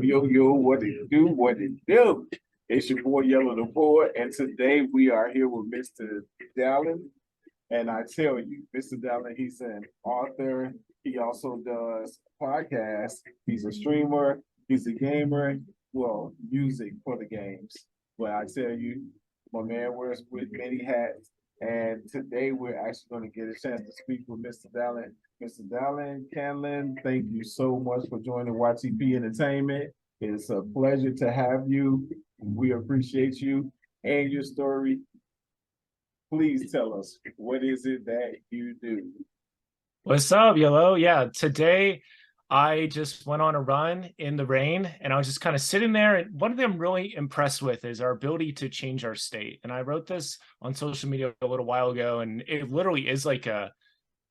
Yo, what it do, what it do. It's your boy Yehloe the Boy, and today we are here with Mr. Dallin. And I tell you, Mr. Dallin, he's an author. He also does podcasts. He's a streamer. He's a gamer. Well, music for the games. But I tell you, my man wears with many hats. And today we're actually going to get a chance to speak with Mr. Dallin. Mr. Dallin Candland, thank you so much for joining YTP Entertainment. It's a pleasure to have you. We appreciate you and your story. Please tell us, what is it that you do? What's up, Yehloe? Yeah, today I just went on a run in the rain and I was just kind of sitting there. And one thing I'm really impressed with is our ability to change our state. And I wrote this on social media a little while ago, and it literally is like a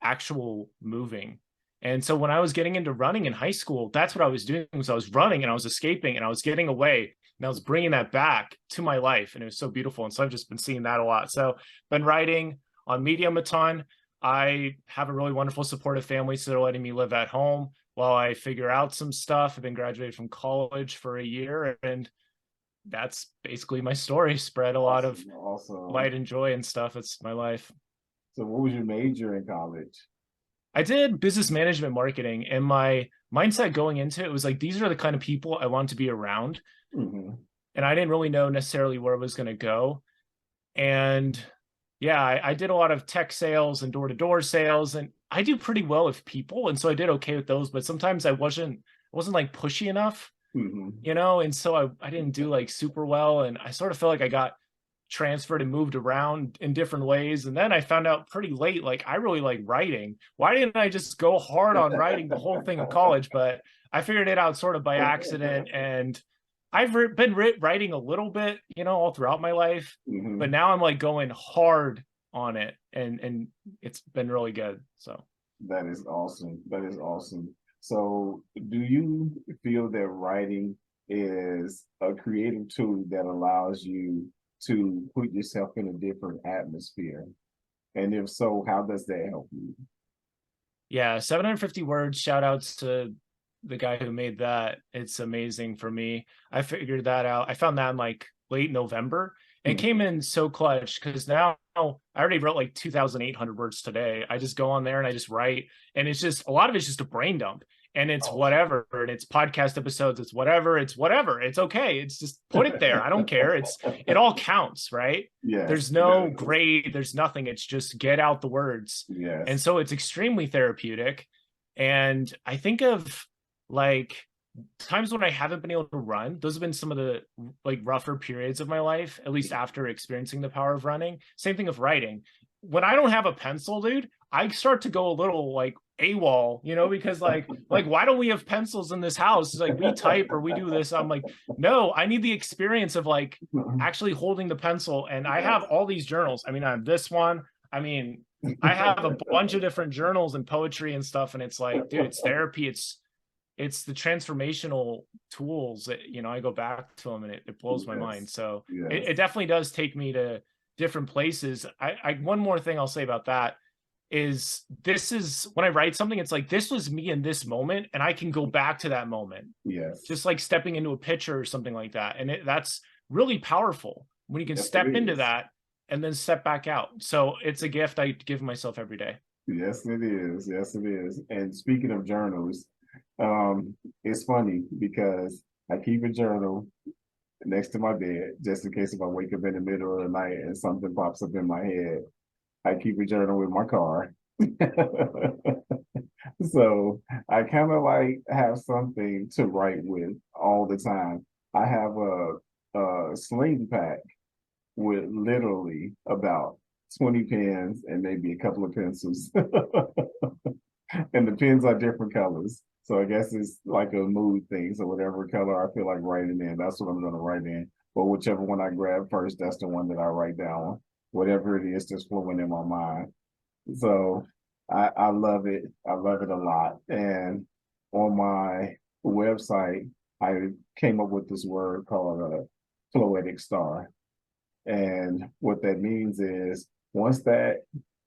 actual moving. And so when I was getting into running in high school, that's what I was doing, was I was running and I was escaping and I was getting away and I was bringing that back to my life. And it was so beautiful. And so I've just been seeing that a lot. So been writing on Medium a ton. I have a really wonderful supportive family, so they're letting me live at home while I figure out some stuff. I've been graduated from college for a year, and that's basically my story. Spread a lot of light and joy and stuff. It's my life. So what was your major in college? I did business management marketing, and my mindset going into it was like, these are the kind of people I want to be around. And I didn't really know necessarily where it was going to go. And yeah, I did a lot of tech sales and door-to-door sales, and I do pretty well with people. And so I did okay with those, but sometimes I wasn't like pushy enough, you know? And so I didn't do like super well. And I sort of felt like I got transferred and moved around in different ways. And then I found out pretty late, like, I really like writing. Why didn't I just go hard on writing the whole thing in college? But I figured it out sort of by accident. And I've been writing a little bit, you know, all throughout my life, but now I'm like going hard on it, and it's been really good. So that is awesome. That is awesome. So do you feel that writing is a creative tool that allows you to put yourself in a different atmosphere? And if so, how does that help you? Yeah, 750 words. Shout outs to the guy who made that. It's amazing for me. I figured that out. I found that in like late November. And it came in so clutch because now I already wrote like 2,800 words today. I just go on there and I just write. And it's just, a lot of it's just a brain dump. And it's whatever. And it's podcast episodes. It's whatever. It's whatever. It's okay. It's just put it there. I don't care. It all counts, right? Yes. There's no grade. There's nothing. It's just get out the words. Yes. And so it's extremely therapeutic. And I think of like times when I haven't been able to run, those have been some of the like rougher periods of my life, at least after experiencing the power of running. Same thing with writing. When I don't have a pencil, dude, I start to go a little like AWOL, you know, because like why don't we have pencils in this house? It's like we type or we do this. I'm like, no, I need the experience of like actually holding the pencil. And I have all these journals. I mean, I have this one. I mean, I have a bunch of different journals and poetry and stuff. And it's like, dude, it's therapy. It's the transformational tools that, you know, I go back to them and it blows my mind. So it definitely does take me to different places. I one more thing I'll say about that is, this is when I write something, it's like, this was me in this moment and I can go back to that moment. Yes. Just like stepping into a picture or something like that. And that's really powerful when you can step into that and then step back out. So it's a gift I give myself every day. Yes, it is. Yes, it is. And speaking of journals, it's funny because I keep a journal next to my bed just in case if I wake up in the middle of the night and something pops up in my head. I keep a journal in my car. So I kind of like have something to write with all the time. I have a sling pack with literally about 20 pens and maybe a couple of pencils. And the pens are different colors. So I guess it's like a mood thing. So whatever color I feel like writing in, that's what I'm going to write in. But whichever one I grab first, that's the one that I write down. Whatever it is that's flowing in my mind. So I love it. I love it a lot. And on my website, I came up with this word called a poetic star. And what that means is, once that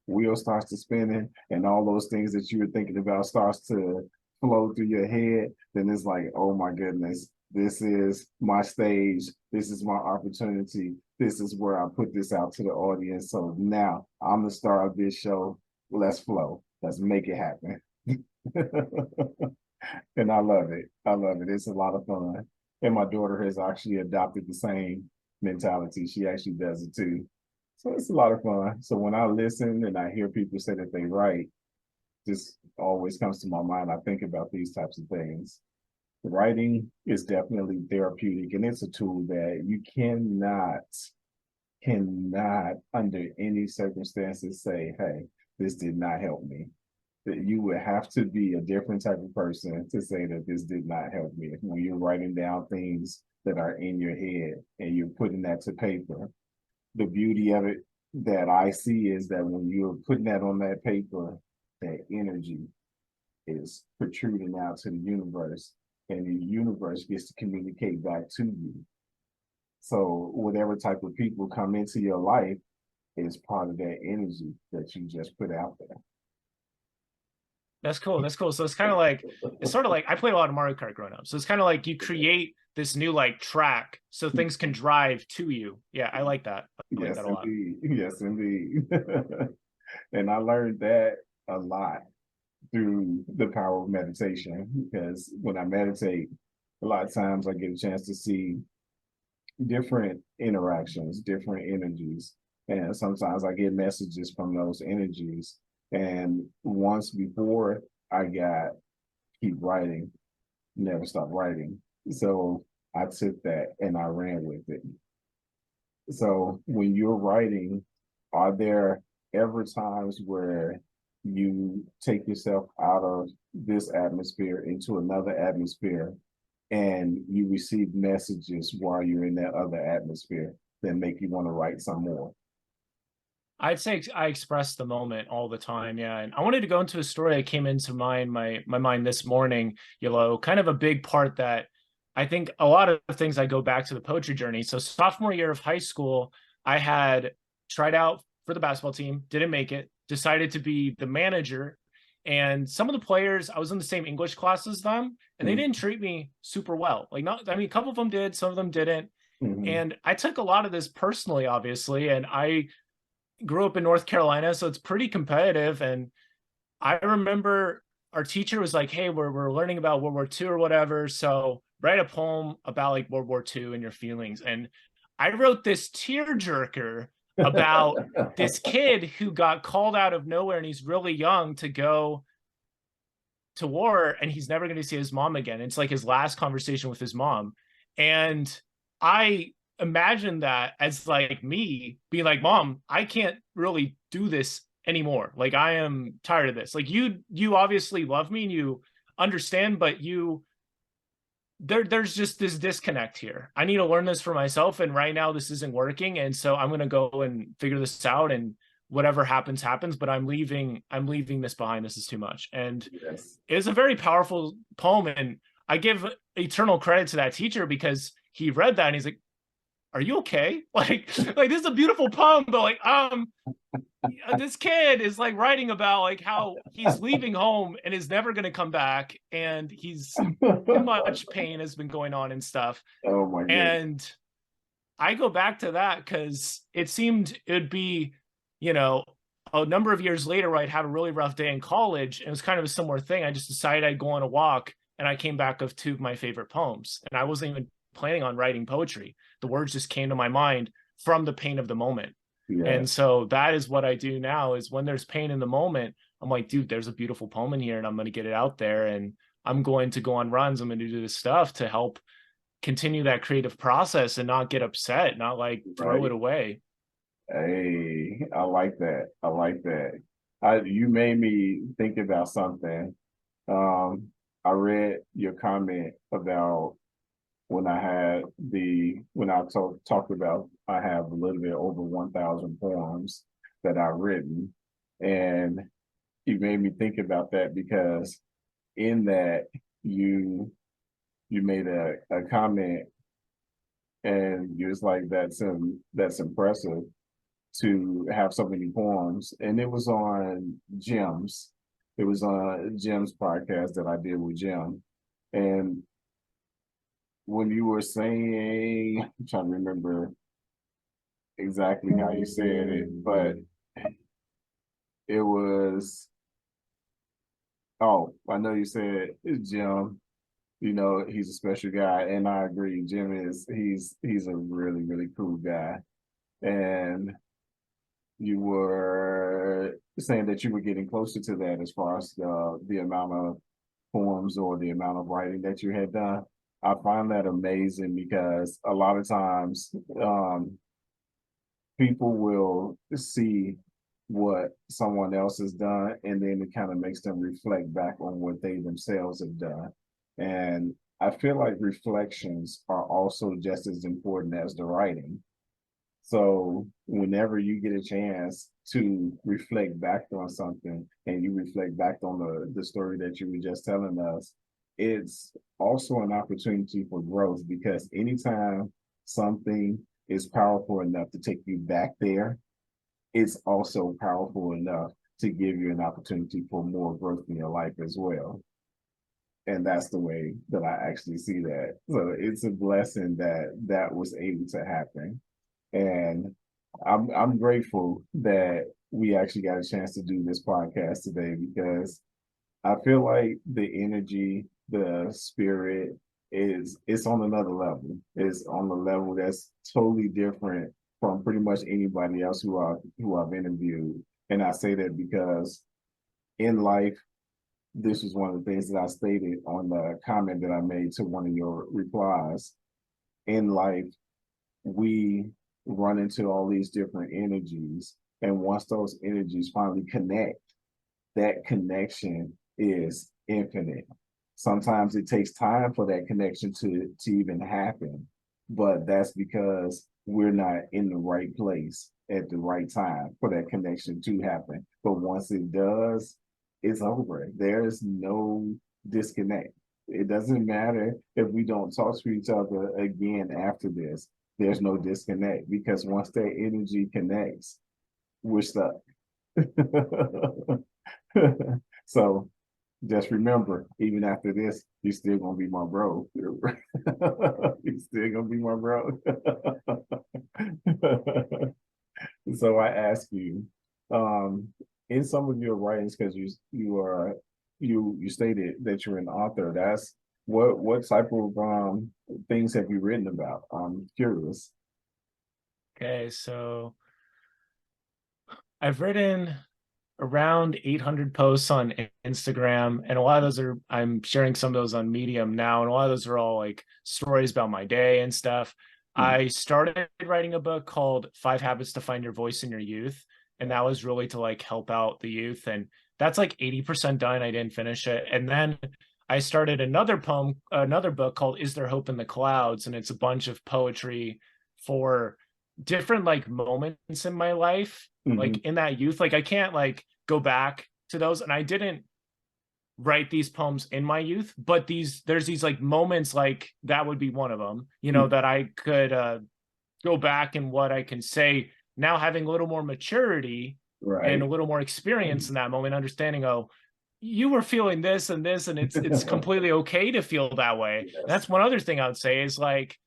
wheel starts to spinning and all those things that you were thinking about starts to flow through your head, then it's like, oh my goodness, this is my stage. This is my opportunity. This is where I put this out to the audience. So now I'm the star of this show. Let's flow. Let's make it happen. And I love it. I love it. It's a lot of fun. And my daughter has actually adopted the same mentality. She actually does it too. So it's a lot of fun. So when I listen and I hear people say that they write, this always comes to my mind. I think about these types of things. Writing is definitely therapeutic, and it's a tool that you cannot under any circumstances say, hey, this did not help me. That you would have to be a different type of person to say that this did not help me. When you're writing down things that are in your head and you're putting that to paper, the beauty of it that I see is that when you're putting that on that paper, that energy is protruding out to the universe, and the universe gets to communicate back to you. So whatever type of people come into your life is part of that energy that you just put out there. That's cool. That's cool. So it's kind of like, it's sort of like, I played a lot of Mario Kart growing up. So it's kind of like you create this new like track so things can drive to you. Yeah, I like that. I like Yes, that a lot. indeed. Yes, indeed. And I learned that a lot through the power of meditation, because when I meditate, a lot of times I get a chance to see different interactions, different energies. And sometimes I get messages from those energies. And once before I got keep writing, never stop writing. So I took that and I ran with it. So when you're writing, are there ever times where you take yourself out of this atmosphere into another atmosphere and you receive messages while you're in that other atmosphere that make you want to write some more? I'd say I express the moment all the time. Yeah. And I wanted to go into a story that came into my mind this morning, Yehloe, kind of a big part that I think a lot of things I go back to the poetry journey. So sophomore year of high school, I had tried out for the basketball team, didn't make it, decided to be the manager. And some of the players, I was in the same English class as them, and they didn't treat me super well. Like, not, I mean, a couple of them did, some of them didn't. Mm-hmm. And I took a lot of this personally, obviously. And I grew up in North Carolina, so it's pretty competitive. And I remember our teacher was like, hey, we're learning about World War II or whatever. So write a poem about like World War II and your feelings. And I wrote this tearjerker about this kid who got called out of nowhere and he's really young to go to war and he's never going to see his mom again. It's like his last conversation with his mom. And I imagine that as like me being like, Mom, I can't really do this anymore. Like, I am tired of this. Like, you obviously love me and you understand, but there's just this disconnect here. I need to learn this for myself, and right now this isn't working, and so I'm going to go and figure this out, and whatever happens happens, but I'm leaving this behind. This is too much. And Yes. it's a very powerful poem, and I give eternal credit to that teacher because he read that and he's like, are you okay? Like this is a beautiful poem, but like this kid is like writing about like how he's leaving home and is never going to come back, and he's too much pain has been going on and stuff. Oh my goodness. And I go back to that because it seemed it'd be, you know, a number of years later where I'd have a really rough day in college, and it was kind of a similar thing. I just decided I'd go on a walk, and I came back with two of my favorite poems, and I wasn't even planning on writing poetry. The words just came to my mind from the pain of the moment. Yeah. And so that is what I do now, is when there's pain in the moment, I'm like, dude, there's a beautiful poem in here, and I'm going to get it out there, and I'm going to go on runs. I'm going to do this stuff to help continue that creative process and not get upset, not like throw it away. Hey, I like that. I like that. You made me think about something. I read your comment about when I talked about I have a little bit over 1,000 poems that I've written, and you made me think about that because in that you made a comment and you was like that's impressive to have so many poems, and it was on gems. It was on Jim's podcast that I did with Jim. And when you were saying, I'm trying to remember exactly how you said it, but it was, oh, I know you said Jim, you know, he's a special guy. And I agree. He's a really, really cool guy. And you were saying that you were getting closer to that as far as the amount of poems or the amount of writing that you had done. I find that amazing because a lot of times people will see what someone else has done and then it kind of makes them reflect back on what they themselves have done. And I feel like reflections are also just as important as the writing. So whenever you get a chance to reflect back on something and you reflect back on the story that you were just telling us, it's also an opportunity for growth because anytime something is powerful enough to take you back there, it's also powerful enough to give you an opportunity for more growth in your life as well. And that's the way that I actually see that. So it's a blessing that that was able to happen. And I'm grateful that we actually got a chance to do this podcast today because I feel like the energy, the spirit it's on another level. It's on a level that's totally different from pretty much anybody else who I've interviewed. And I say that because in life, this was one of the things that I stated on the comment that I made to one of your replies. In life, we run into all these different energies. And once those energies finally connect, that connection is infinite. Sometimes it takes time for that connection to even happen, but that's because we're not in the right place at the right time for that connection to happen. But once it does, it's over. There's no disconnect. It doesn't matter if we don't talk to each other again after this. There's no disconnect because once that energy connects, we're stuck. So just remember, even after this, you're still gonna be my bro. You're still gonna be my bro. So I ask you, um, in some of your writings, because you stated that you're an author. That's what type of things have you written about? I'm curious. Okay, so I've written around 800 posts on Instagram, and a lot of those are I'm sharing some of those on Medium now, and a lot of those are all like stories about my day and stuff. I started writing a book called 5 Habits to Find Your Voice in Your Youth, and that was really to like help out the youth, and that's like 80% done. I didn't finish it. And then I started another book called Is There Hope in the Clouds, and it's a bunch of poetry for different like moments in my life, like in that youth. Like I can't like go back to those, and I didn't write these poems in my youth, but there's these like moments, like that would be one of them, you know, that I could go back and what I can say now, having a little more maturity and Right. a little more experience in that moment, understanding, oh, you were feeling this and this, and it's completely okay to feel that way. Yes. And that's one other thing I would say is like,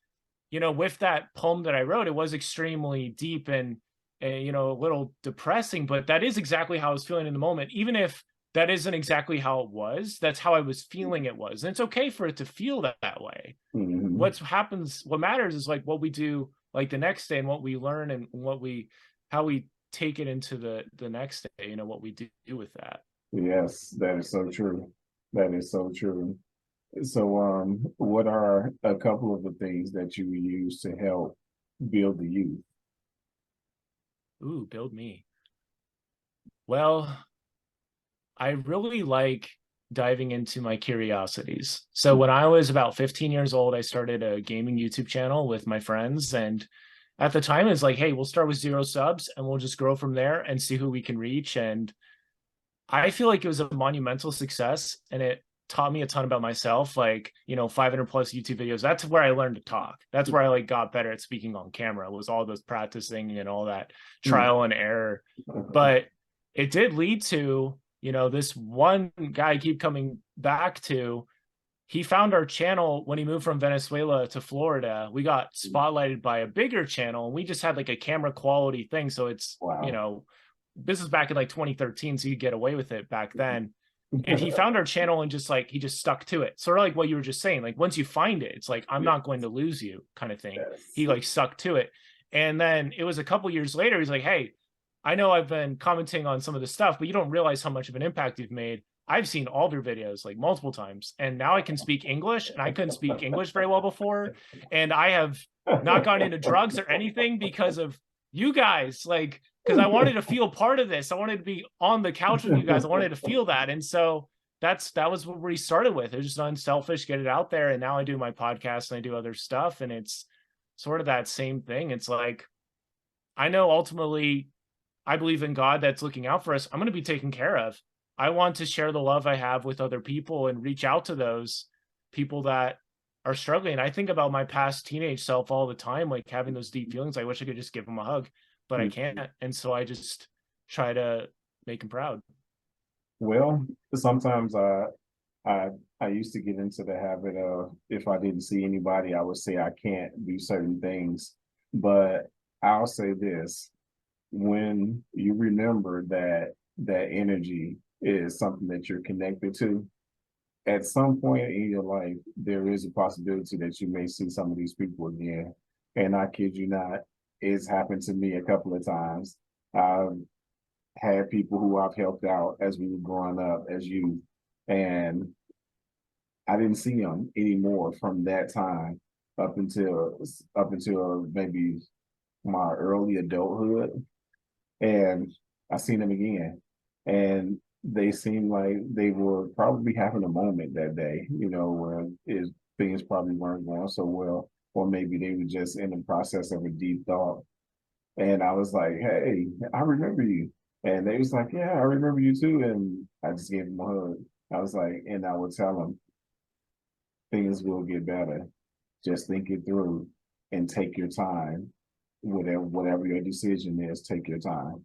you know, with that poem that I wrote, it was extremely deep and you know, a little depressing, but that is exactly how I was feeling in the moment. Even if that isn't exactly how it was, that's how I was feeling it was. And it's okay for it to feel that way. What matters is like what we do like the next day and what we learn and how we take it into the next day, you know, what we do with that. Yes, that is so true. That is so true. So, what are a couple of the things that you use to help build the youth? Ooh, build me. Well, I really like diving into my curiosities. So when I was about 15 years old, I started a gaming YouTube channel with my friends. And at the time, it's like, hey, we'll start with 0 subs and we'll just grow from there and see who we can reach. And I feel like it was a monumental success, and it taught me a ton about myself. Like, you know, 500 plus YouTube videos. That's where I learned to talk. That's where I like got better at speaking on camera. It was all those practicing and all that trial and error. But it did lead to this one guy I keep coming back to, he found our channel when he moved from Venezuela to Florida. We got spotlighted by a bigger channel, and we just had like a camera quality thing. So it's, Wow. this was back in like 2013, so you could get away with it back then. And he found our channel and just like, he just stuck to it. Sort of like what you were just saying. Like once you find it, it's like, I'm not going to lose you kind of thing. Yes. He like stuck to it. And then it was a couple years later, he's like, hey, I know I've been commenting on some of the stuff, but you don't realize how much of an impact you've made. I've seen all of your videos like multiple times, and now I can speak English, and I couldn't speak English very well before. And I have not gone into drugs or anything because of you guys, like, because I wanted to feel part of this. I wanted to be on the couch with you guys. I wanted to feel that. And so that was what we started with. It was just unselfish, get it out there. And now I do my podcast and I do other stuff. And it's sort of that same thing. It's like, I know ultimately I believe in God that's looking out for us. I'm going to be taken care of. I want to share the love I have with other people and reach out to those people that are struggling. I think about my past teenage self all the time, like having those deep feelings. I wish I could just give them a hug, but I can't. And so I just try to make them proud. Well, sometimes I I used to get into the habit of, if I didn't see anybody, I would say I can't do certain things. But I'll say this, when you remember that that energy is something that you're connected to, at some point in your life, there is a possibility that you may see some of these people again. And I kid you not, it's happened to me a couple of times. I've had people who I've helped out as we were growing up as youth, and I didn't see them anymore from that time up until maybe my early adulthood, and I seen them again, and they seemed like they were probably having a moment that day, where things probably weren't going so well, or maybe they were just in the process of a deep thought. And I was like, "Hey, I remember you," and they was like, "Yeah, I remember you too." And I just gave them a hug. I was like, and I would tell them, things will get better. Just think it through and take your time. Whatever your decision is, take your time.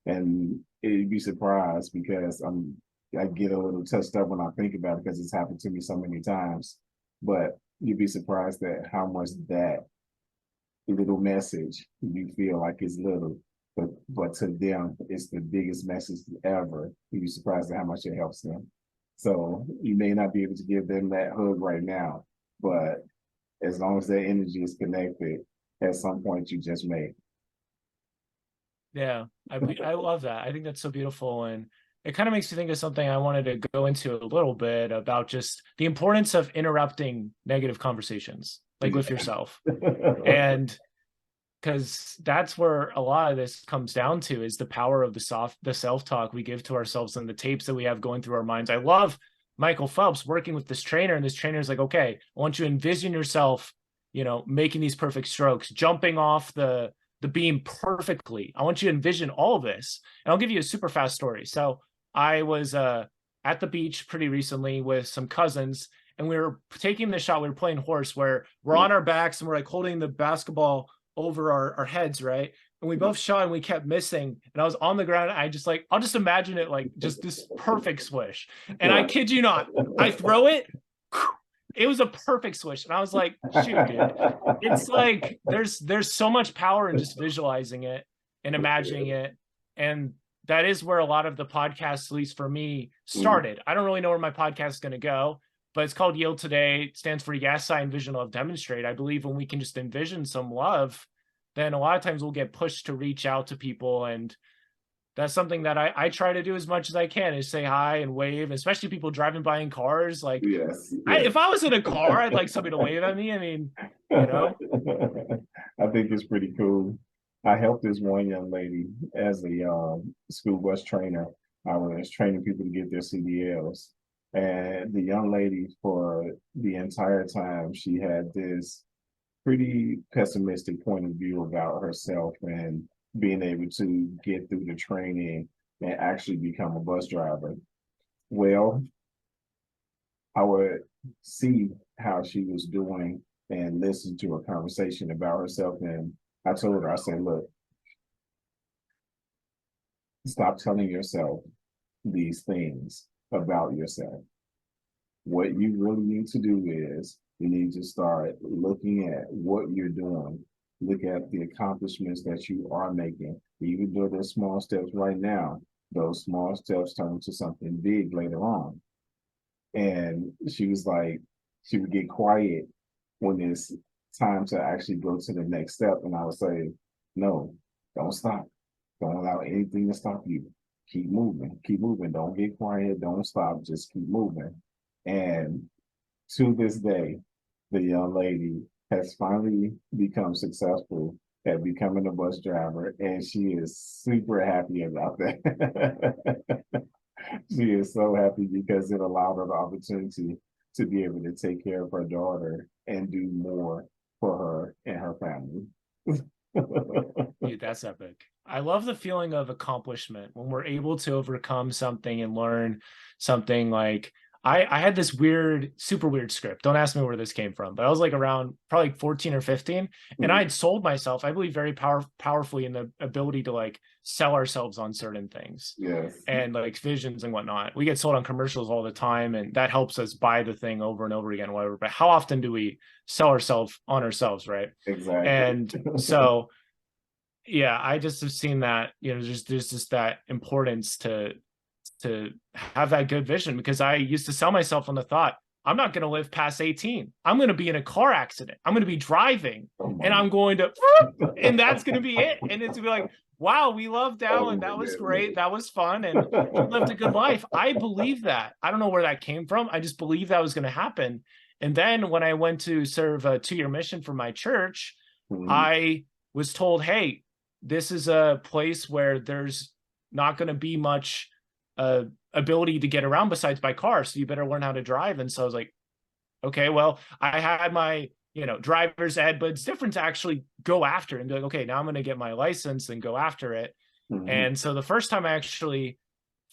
And you'd be surprised, because I get a little touched up when I think about it, because it's happened to me so many times. But you'd be surprised at how much that little message you feel like is little, but to them it's the biggest message ever. You'd be surprised at how much it helps them. So you may not be able to give them that hug right now, but as long as that energy is connected, at some point you just may. Yeah, I love that. I think that's so beautiful. And it kind of makes me think of something I wanted to go into a little bit about just the importance of interrupting negative conversations, like with yourself. And because that's where a lot of this comes down to, is the power of the self-talk we give to ourselves and the tapes that we have going through our minds. I love Michael Phelps working with this trainer, and this trainer is like, okay, I want you to envision yourself, making these perfect strokes, jumping off the beam perfectly. I want you to envision all of this. And I'll give you a super fast story. So I was at the beach pretty recently with some cousins, and we were taking the shot. We were playing horse, where we're on our backs and we're like holding the basketball over our heads, right? And we both shot and we kept missing. And I was on the ground. I'll just imagine it like just this perfect swish. And I kid you not, I throw it. It was a perfect swish. And I was like, shoot, dude. It's like there's so much power in just visualizing it and imagining it. And that is where a lot of the podcasts, at least for me, started. I don't really know where my podcast is going to go, but it's called Yield Today. It stands for Yes, I Envision, Love, Demonstrate. I believe when we can just envision some love, then a lot of times we'll get pushed to reach out to people. And that's something that I try to do as much as I can, is say hi and wave, especially people driving by in cars. Like, Yes, if I was in a car, I'd like somebody to wave at me. I mean, I think it's pretty cool. I helped this one young lady as a school bus trainer. I was training people to get their CDLs. And the young lady, for the entire time, she had this pretty pessimistic point of view about herself and being able to get through the training and actually become a bus driver. Well, I would see how she was doing and listen to a conversation about herself. And I told her, I said, look, stop telling yourself these things about yourself. What you really need to do is you need to start looking at what you're doing. Look at the accomplishments that you are making. Even though they're small steps right now, those small steps turn into something big later on. And she was like, she would get quiet when it's time to actually go to the next step. And I would say, no, don't stop. Don't allow anything to stop you. Keep moving, keep moving. Don't get quiet. Don't stop. Just keep moving. And to this day, the young lady has finally become successful at becoming a bus driver, and she is super happy about that. She is so happy because it allowed her the opportunity to be able to take care of her daughter and do more for her and her family. Dude, that's epic. I love the feeling of accomplishment when we're able to overcome something and learn something. Like I had this weird, super weird script. Don't ask me where this came from, but I was like around probably 14 or 15, and I had sold myself, I believe, very powerfully in the ability to like sell ourselves on certain things. Yes. And like visions and whatnot. We get sold on commercials all the time, and that helps us buy the thing over and over again, whatever. But how often do we sell ourselves on ourselves, right? Exactly. And so yeah, I just have seen that, there's just that importance to have that good vision, because I used to sell myself on the thought, I'm not going to live past 18. I'm going to be in a car accident. I'm going to be driving, and I'm going to, and that's going to be it. And it's going to be like, wow, we love Dallin. That was great. That was fun. And he lived a good life. I believe that. I don't know where that came from. I just believe that was going to happen. And then when I went to serve a 2-year mission for my church, I was told, hey, this is a place where there's not going to be much ability to get around besides by car, so you better learn how to drive. And so I was like, okay, well, I had my driver's ed, but it's different to actually go after it and be like, okay, now I'm going to get my license and go after it. And so the first time I actually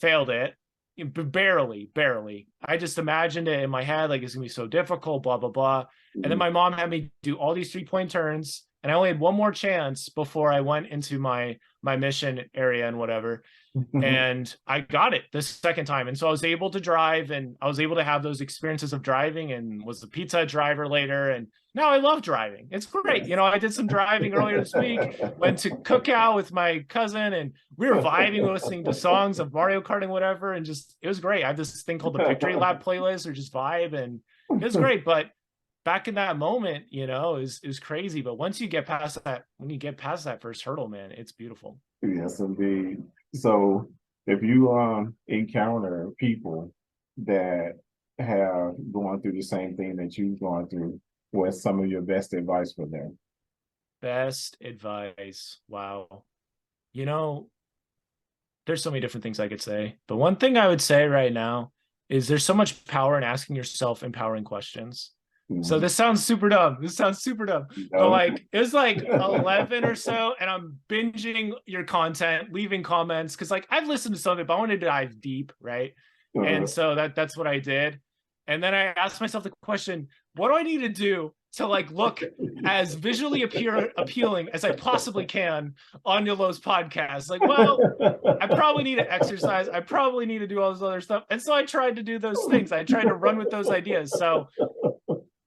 failed it, barely, I just imagined it in my head like it's gonna be so difficult, blah blah blah. And then my mom had me do all these 3-point turns, and I only had one more chance before I went into my mission area and whatever. And I got it the second time. And so I was able to drive, and I was able to have those experiences of driving, and was the pizza driver later. And now I love driving. It's great. I did some driving earlier this week, went to Cookout with my cousin, and we were vibing, listening to songs of Mario Kart and whatever. And just, it was great. I have this thing called the Victory Lap playlist, or just vibe. And it was great. But back in that moment, is crazy. But once you get past that, when you get past that first hurdle, man, it's beautiful. Yes, indeed. So if you encounter people that have gone through the same thing that you've gone through, what's some of your best advice for them? Best advice. Wow. There's so many different things I could say. But one thing I would say right now is there's so much power in asking yourself empowering questions. So this sounds super dumb. But like, it was like 11 or so, and I'm binging your content, leaving comments, because like I've listened to some of it, but I wanted to dive deep, right? And so that's what I did. And then I asked myself the question, what do I need to do to like look as visually appealing as I possibly can on Yehloe's podcast? Like, well, I probably need to exercise. I probably need to do all this other stuff. And so I tried to do those things. I tried to run with those ideas. So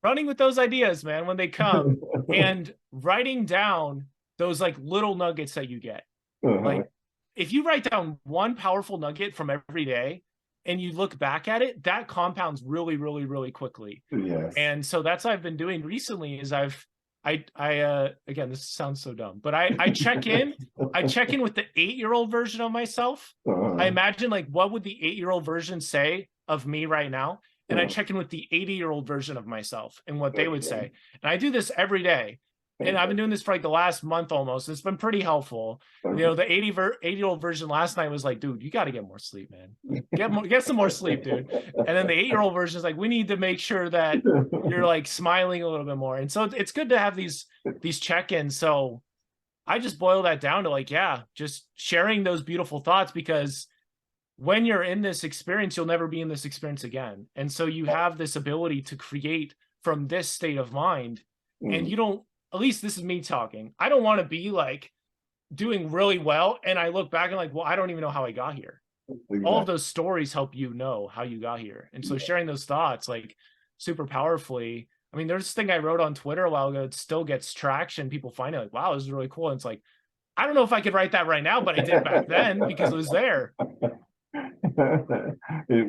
running with those ideas, man, when they come, and writing down those like little nuggets that you get. Like if you write down one powerful nugget from every day and you look back at it, that compounds really, really, really quickly. Yes. And so that's what I've been doing recently is again, this sounds so dumb, but I check in with the 8-year-old version of myself. I imagine like, what would the 8-year-old version say of me right now? And I check in with the 80-year-old version of myself and what they would say. And I do this every day. And I've been doing this for like the last month almost. It's been pretty helpful. The 80-year-old version last night was like, dude, you got to get more sleep, man. Get some more sleep, dude. And then the 8-year-old version is like, we need to make sure that you're like smiling a little bit more. And so it's good to have these check-ins. So I just boil that down to like, yeah, just sharing those beautiful thoughts, because when you're in this experience, you'll never be in this experience again. And so you have this ability to create from this state of mind. And you don't, at least this is me talking, I don't want to be like doing really well and I look back and like, well, I don't even know how I got here. all of Exactly. those stories help you know how you got here. And so sharing those thoughts like super powerfully. I mean, there's this thing I wrote on Twitter a while ago. It still gets traction. People find it like, wow, this is really cool. And it's like, I don't know if I could write that right now, but I did back then because it was there.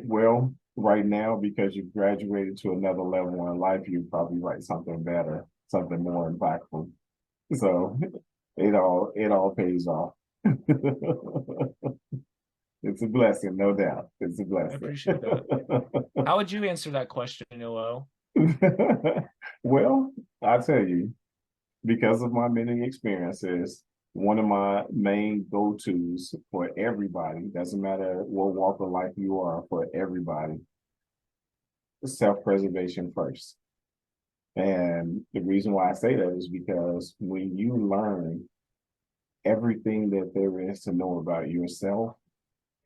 Well, right now, because you graduated to another level in life, you probably write something better, something more impactful. So it all pays off. It's a blessing, no doubt. It's a I blessing. appreciate that. How would you answer that question, Yehloe? Well, I tell you, because of my many experiences, one of my main go-tos for everybody, doesn't matter what walk of life you are, for everybody, self-preservation first. And the reason why I say that is because when you learn everything that there is to know about yourself,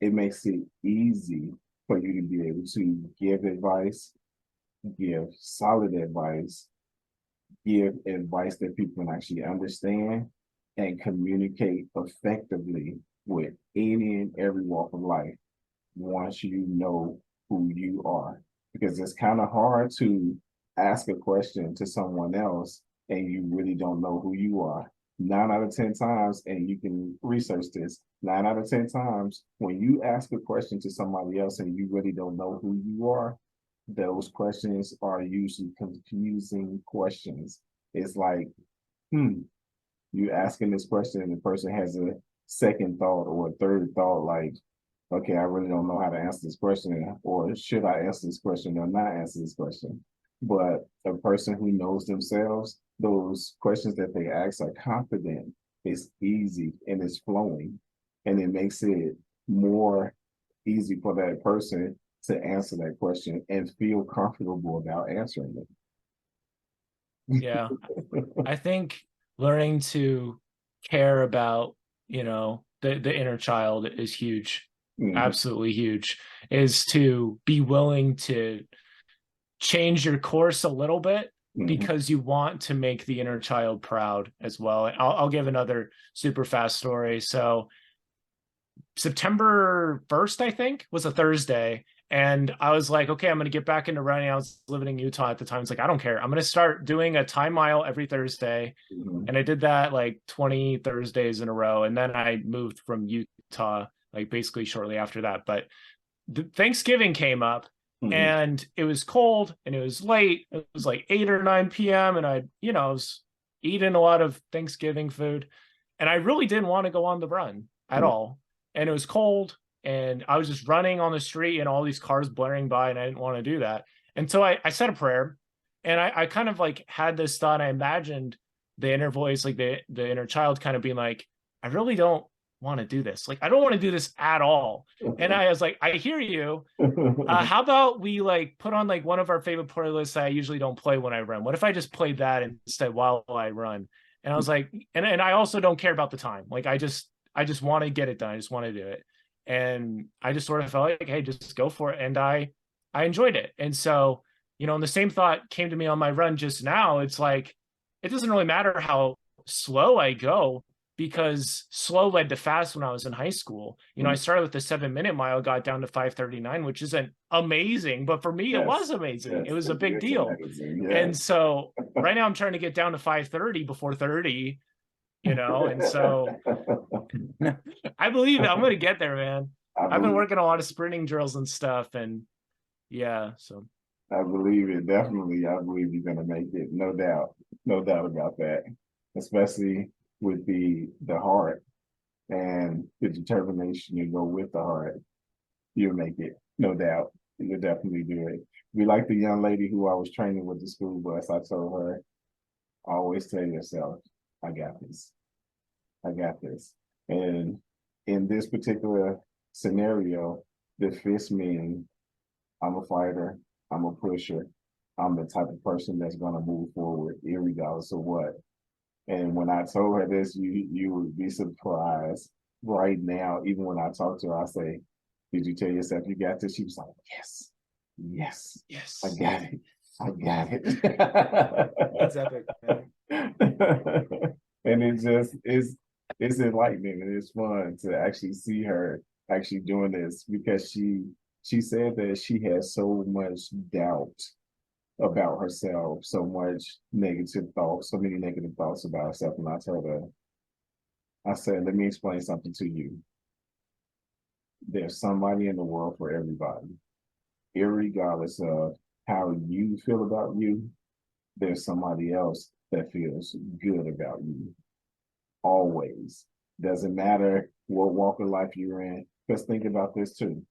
it makes it easy for you to be able to give advice, give solid advice, give advice that people can actually understand and communicate effectively with any and every walk of life once you know who you are. Because it's kind of hard to ask a question to someone else and you really don't know who you are. 9 out of 10 times, and you can research this, 9 out of 10 times, when you ask a question to somebody else and you really don't know who you are, those questions are usually confusing questions. It's like, you asking this question and the person has a second thought or a third thought, like, okay, I really don't know how to answer this question, or should I answer this question or not answer this question? But a person who knows themselves, those questions that they ask are confident, it's easy and it's flowing, and it makes it more easy for that person to answer that question and feel comfortable about answering Yeah. I think learning to care about, the inner child is huge. it. Absolutely huge. Is to be willing to change your course a little bit Mhm. because you want to make the inner child proud as well. I'll give another super fast story. So September 1st, I think, was a Thursday. And I was like, okay, I'm going to get back into running. I was living in Utah at the time. It's like, I don't care. I'm going to start doing a time mile every Thursday. Mhm. And I did that like 20 Thursdays in a row. And then I moved from Utah, like basically shortly after that. But Thanksgiving came up Mhm. and it was cold and it was late. It was like 8 or 9 p.m. And I was eating a lot of Thanksgiving food. And I really didn't want to go on the run at Mhm. all. And it was cold and I was just running on the street and all these cars blaring by and I didn't want to do that. And so I said a prayer and I kind of like had this thought. I imagined the inner voice, like the inner child kind of being like, I really don't want to do this. Like, I don't want to do this at all. And I was like, I hear you. How about we like put on like one of our favorite playlists that I usually don't play when I run? What if I just played that instead while I run? And I was like, and I also don't care about the time. Like I just want to get it done. I just want to do it. And I just sort of felt like, hey, just go for it. And I enjoyed it. And so, and the same thought came to me on my run just now. It's like, it doesn't really matter how slow I go because slow led to fast when I was in high school. I started with the 7 minute mile, got down to 5:39, which isn't amazing, but for me, it was Yes, amazing. It yes, was a big it's deal. amazing. And Yes. so right now I'm trying to get down to 5:30 before 30, and so I believe I'm going to get there, man. I I've been believe working a lot of sprinting drills and stuff. And yeah, so I believe it definitely. I believe you're gonna make it, no doubt, no doubt about that. Especially with the heart and the determination to go with the heart, you'll make it, no doubt. You'll definitely do it. Be like the young lady who I was training with the school bus. I told her, always tell yourself, I got this. I got this. And in this particular scenario, the fits mean I'm a fighter, I'm a pusher, I'm the type of person that's gonna move forward, regardless of what. And when I told her this, you would be surprised. Right now, even when I talk to her, I say, "Did you tell yourself you got this?" She was like, "Yes, yes, I yes, got it, I got it." that's epic, man. And it just is it's enlightening and it's fun to actually see her actually doing this because she said that she has so much doubt about herself, so much negative thoughts, so many negative thoughts about herself. And I told her, I said, let me explain something to you. There's somebody in the world for everybody, irregardless of how you feel about you. There's somebody else that feels good about you. Always. Doesn't matter what walk of life you're in. Because think about this too.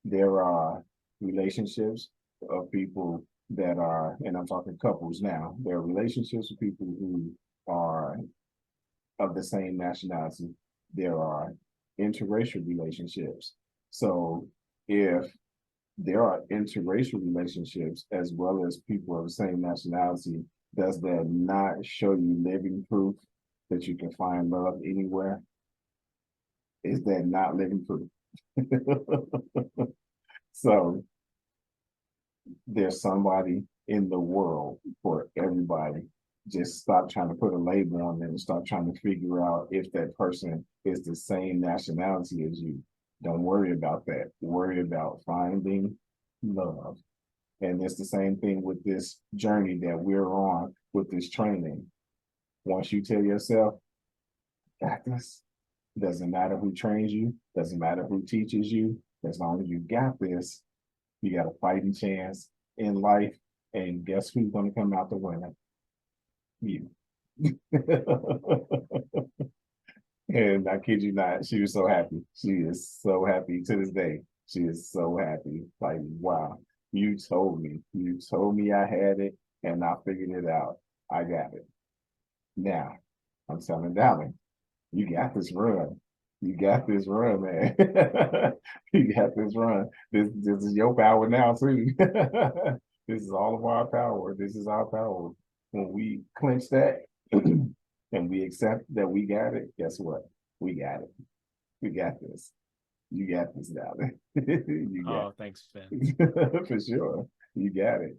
There are relationships of people that are, and I'm talking couples now, there are relationships with people who are of the same nationality. There are interracial relationships. So if there are interracial relationships as well as people of the same nationality, does that not show you living proof that you can find love anywhere? Is that not living proof? So there's somebody in the world for everybody. Just stop trying to put a label on them and stop trying to figure out if that person is the same nationality as you. Don't worry about that. Worry about finding love. And it's the same thing with this journey that we're on with this training. Once you tell yourself, got this, doesn't matter who trains you, doesn't matter who teaches you, as long as you got this, you got a fighting chance in life. And guess who's going to come out the winner? You. And I kid you not, she was so happy. She is so happy to this day. She is so happy. Like, wow, you told me I had it and I figured it out. I got it. Now, I'm telling Dallin, you got this run. You got this run, man. You got this run. This is your power now, too. This is all of our power. This is our power. When we clinch that and we accept that we got it, guess what? We got it. We got this. You got this, Dallin. You got Oh, thanks, Ben. it. For sure. You got it.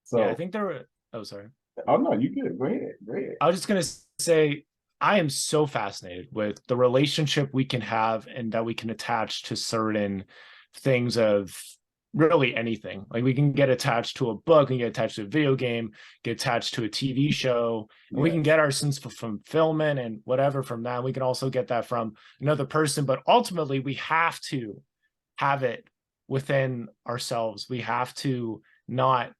So, Yeah, I think there were. Oh, sorry. oh no, you good. Go ahead. Go ahead. I was just gonna say, I am so fascinated with the relationship we can have and that we can attach to certain things of really anything. Like we can get attached to a book, we can get attached to a video game, get attached to a TV show, and we can get our sense of fulfillment and whatever from that. We can also get that from another person, but ultimately we have to have it within ourselves. We have to not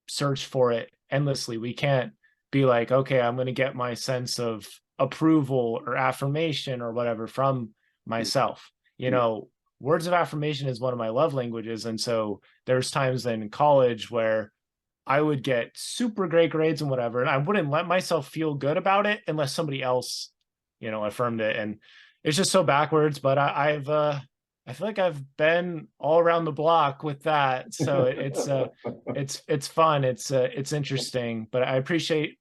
search for it endlessly. We can't be like, okay, I'm going to get my sense of approval or affirmation or whatever from myself. You know, words of affirmation is one of my love languages. And so there's times in college where I would get super great grades and whatever, and I wouldn't let myself feel good about it unless somebody else, you know, affirmed it. And it's just so backwards, but I feel like I've been all around the block with that. So it's fun. It's interesting, but I appreciate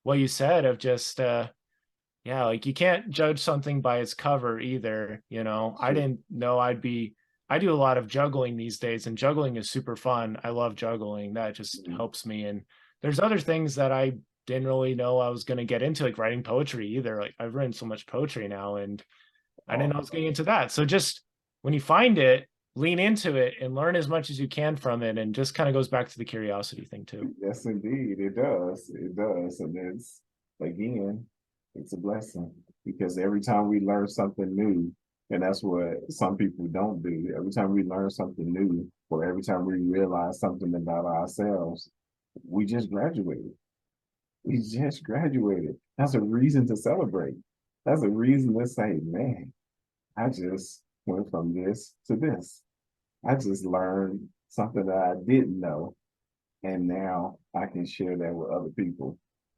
what you said of just, yeah, like you can't judge something by its cover either. You know, I didn't know I do a lot of juggling these days, and juggling is super fun. I love juggling. That just helps me. And there's other things that I didn't really know I was going to get into, like writing poetry either. Like I've written so much poetry now, and I didn't know I was getting into that. So just when you find it, lean into it and learn as much as you can from it. And just kind of goes back to the curiosity thing too. Yes, indeed, it does. It does, and it's again, it's a blessing because every time we learn something new, and that's what some people don't do. Every time we learn something new, or every time we realize something about ourselves, we just graduated. We just graduated. That's a reason to celebrate. That's a reason to say, man, I just went from this to this. I just learned something that I didn't know, and now I can share that with other people.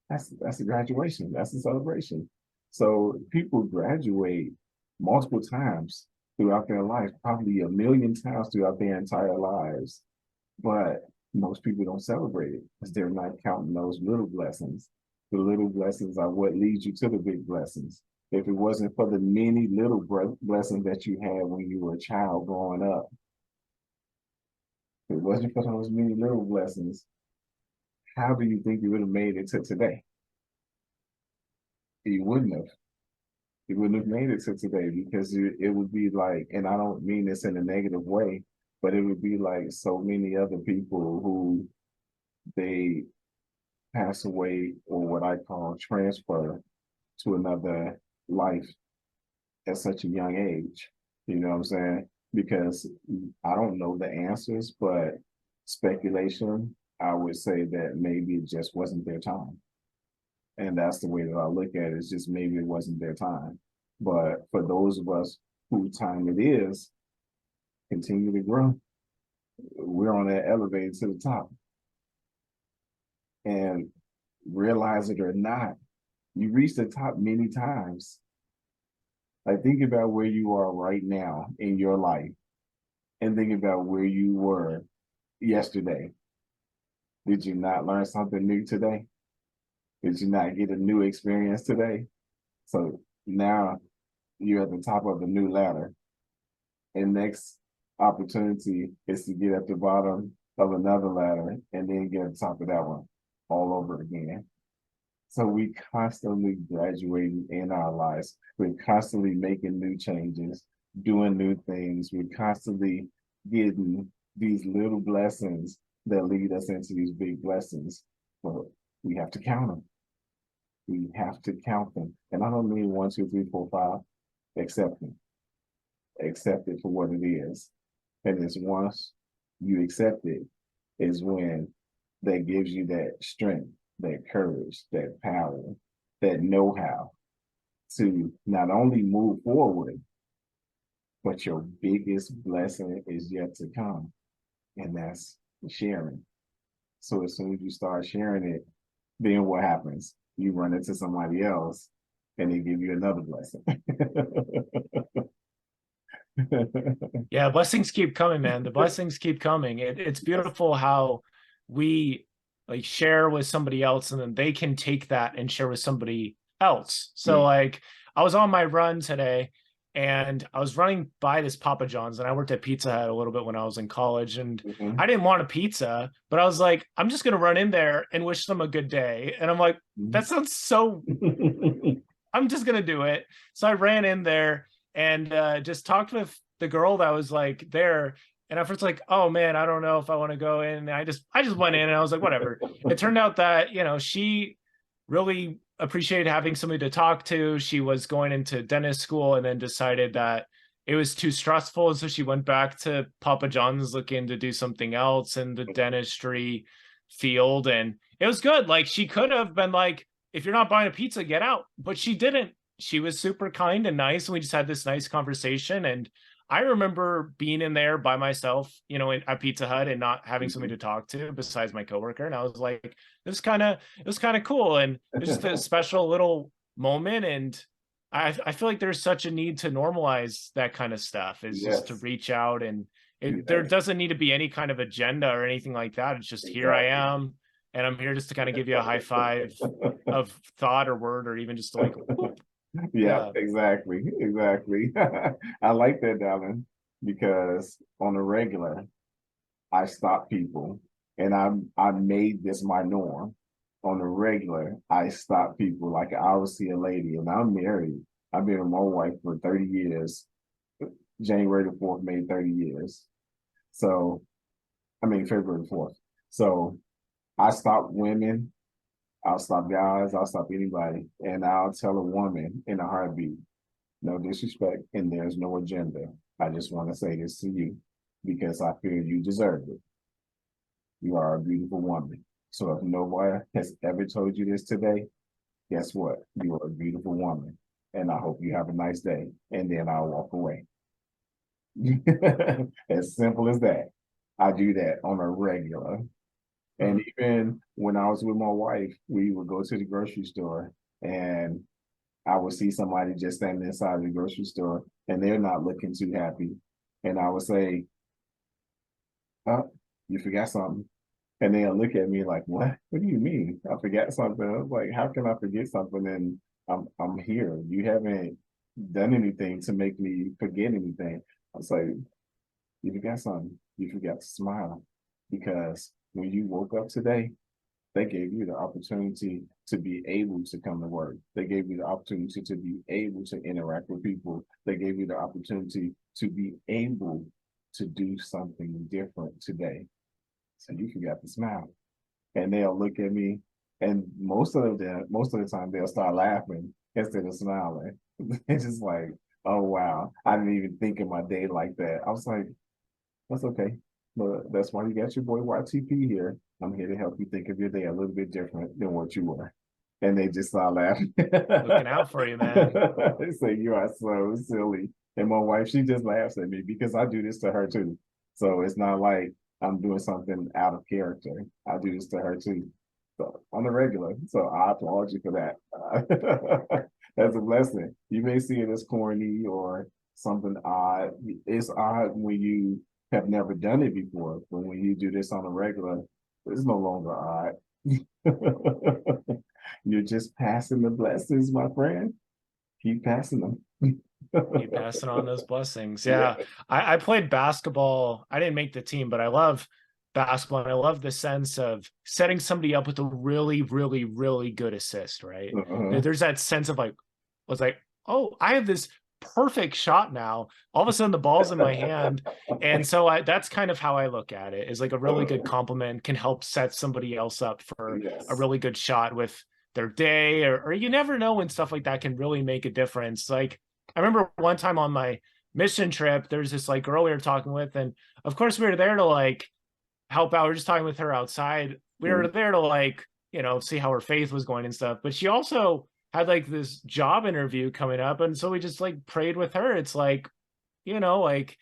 That's a graduation. That's a celebration. So people graduate multiple times throughout their life, probably a million times throughout their entire lives. But most people don't celebrate it because they're not counting those little blessings. The little blessings are what leads you to the big blessings. If it wasn't for the many little blessings that you had when you were a child growing up, if it wasn't for those many little blessings, how do you think you would have made it to today? You wouldn't have. you wouldn't have made it to today because it would be like, and I don't mean this in a negative way, but it would be like so many other people who they pass away or what I call transfer to another life at such a young age. You know what I'm saying? Because I don't know the answers, but speculation, I would say that maybe it just wasn't their time. And that's the way that I look at it. It's just maybe it wasn't their time. But for those of us whose time it is, continue to grow. We're on that elevator to the top. And realize it or not, you reach the top many times. Like think about where you are right now in your life and think about where you were yesterday. Did you not learn something new today? Did you not get a new experience today? So now you're at the top of a new ladder. And next opportunity is to get at the bottom of another ladder and then get at the top of that one all over again. So we constantly graduating in our lives. We're constantly making new changes, doing new things. We're constantly getting these little blessings that lead us into these big blessings. But we have to count them. We have to count them. And I don't mean 1, 2, 3, 4, 5. Accept them. Accept it for what it is. And it's once you accept it, is when that gives you that strength, that courage, that power, that know-how to not only move forward, but your biggest blessing is yet to come. And that's sharing. So as soon as you start sharing it, then what happens? You run into somebody else and they give you another blessing. Yeah, blessings keep coming, man. The blessings keep coming. It's beautiful how we like share with somebody else and then they can take that and share with somebody else. So like I was on my run today and I was running by this Papa John's and I worked at Pizza Hut a little bit when I was in college and I didn't want a pizza, but I was like, I'm just going to run in there and wish them a good day. And I'm like, that sounds so, I'm just going to do it. So I ran in there and just talked with the girl that was like there. And at first, like, oh man, I don't know if I want to go in. And I just went in and I was like, whatever. It turned out that, you know, she really appreciated having somebody to talk to. She was going into dentist school and then decided that it was too stressful. And so she went back to Papa John's looking to do something else in the dentistry field. And it was good. Like she could have been like, if you're not buying a pizza, get out. But she didn't. She was super kind and nice. And we just had this nice conversation. And I remember being in there by myself, you know, at Pizza Hut and not having somebody to talk to besides my coworker. And I was like, it was kind of cool. And it was just a special little moment. And I feel like there's such a need to normalize that kind of stuff is just to reach out and there doesn't need to be any kind of agenda or anything like that. It's just here I am. And I'm here just to kind of give you a high five of thought or word, or even just like, whoop. Yeah, exactly. I like that, Dallin, because on a regular, I stop people and I made this my norm. On a regular, I stop people. Like I will see a lady and I'm married. I've been with my wife for 30 years. January the 4th made 30 years. So, I mean, February the 4th. So I stop women, I'll stop guys, I'll stop anybody, and I'll tell a woman in a heartbeat, no disrespect, and there's no agenda. I just want to say this to you because I feel you deserve it. You are a beautiful woman. So if nobody has ever told you this today, guess what? You are a beautiful woman. And I hope you have a nice day. And then I'll walk away. As simple as that. I do that on a regular. And even when I was with my wife, we would go to the grocery store and I would see somebody just standing inside the grocery store and they're not looking too happy. And I would say, oh, you forgot something. And they'll look at me like, what? What do you mean? I forgot something. I was like, how can I forget something? And I'm here. You haven't done anything to make me forget anything. I was like, you forgot something. You forgot to smile. Because when you woke up today, They gave you the opportunity to be able to come to work. They gave you the opportunity to be able to interact with people. They gave you the opportunity to be able to do something different today. So you forgot to smile. And they'll look at me, and most of the time they'll start laughing instead of smiling. It's just like, oh wow, I didn't even think of my day like that. I was like, that's okay. But that's why you got your boy YTP here. I'm here to help you think of your day a little bit different than what you were. And they just start laughing. Looking out for you, man. They say you are so silly. And my wife, she just laughs at me because I do this to her too. So it's not like I'm doing something out of character. I do this to her too. So on the regular. So I applaud you for that. That's a blessing. You may see it as corny or something odd. It's odd when you have never done it before, but when you do this on a regular, it's no longer odd. You're just passing the blessings, my friend. Keep passing them. Keep passing on those blessings. Yeah. I played basketball. I didn't make the team, but I love basketball. And I love the sense of setting somebody up with a really, really, really good assist, right? There's that sense of like, was like, oh, I have this perfect shot now. All of a sudden the ball's in my hand. And so that's kind of how I look at it, is like a really good compliment can help set somebody else up for a really good shot with their day, or you never know when stuff like that can really make a difference. Like I remember one time on my mission trip, there's this like girl we were talking with, and of course we were there to like help out. We are just talking with her outside. We were there to like, see how her faith was going and stuff. But she also had like this job interview coming up. And so we just like prayed with her. It's like, like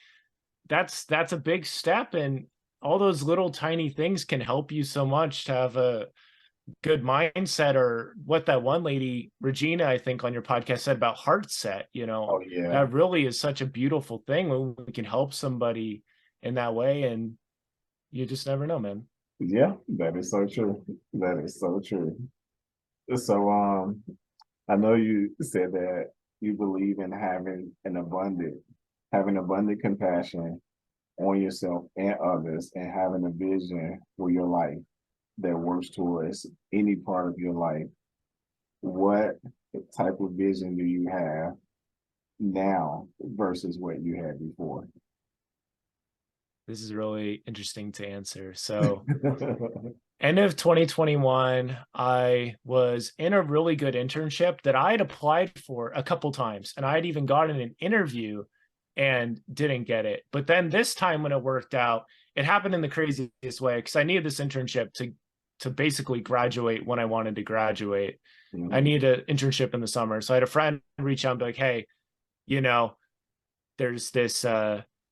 that's a big step. And all those little tiny things can help you so much to have a good mindset, or what that one lady, Regina, I think on your podcast said about heart set, Oh yeah. that really is such a beautiful thing when we can help somebody in that way. And you just never know, man. Yeah, that is so true. That is so true. So I know you said that you believe in having abundant compassion on yourself and others, and having a vision for your life that works towards any part of your life. What type of vision do you have now versus what you had before? This is really interesting to answer. So end of 2021, I was in a really good internship that I had applied for a couple times, and I had even gotten an interview and didn't get it. But then this time when it worked out, it happened in the craziest way, because I needed this internship to basically graduate when I wanted to graduate. I needed an internship in the summer. So I had a friend reach out and be like, hey, there's this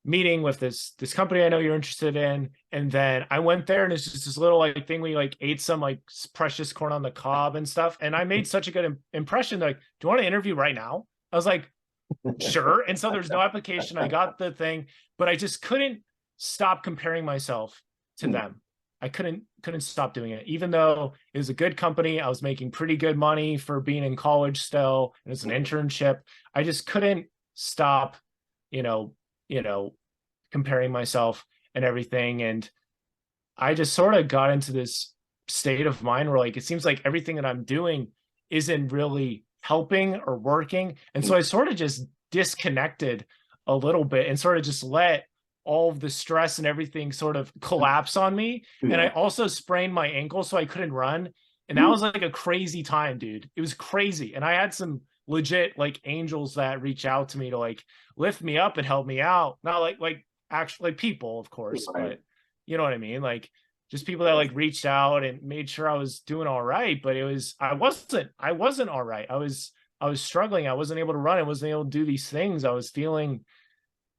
meeting with this company I know you're interested in. And then I went there, and it's just this little like thing we like ate some like precious corn on the cob and stuff. And I made such a good impression. Like, do you want to interview right now? I was like, sure. And so there's no application. I got the thing, but I just couldn't stop comparing myself to them. I couldn't stop doing it, even though it was a good company. I was making pretty good money for being in college still, and it's an internship. I just couldn't stop, comparing myself and everything. And I just sort of got into this state of mind where like, it seems like everything that I'm doing isn't really helping or working. And so I sort of just disconnected a little bit and sort of just let all of the stress and everything sort of collapse on me. And I also sprained my ankle, so I couldn't run. And that was like a crazy time, dude. It was crazy. And I had some legit like angels that reach out to me to like lift me up and help me out. Not like actually like people, of course, but you know what I mean? Like just people that like reached out and made sure I was doing all right. But I wasn't all right. I was struggling. I wasn't able to run. I wasn't able to do these things. I was feeling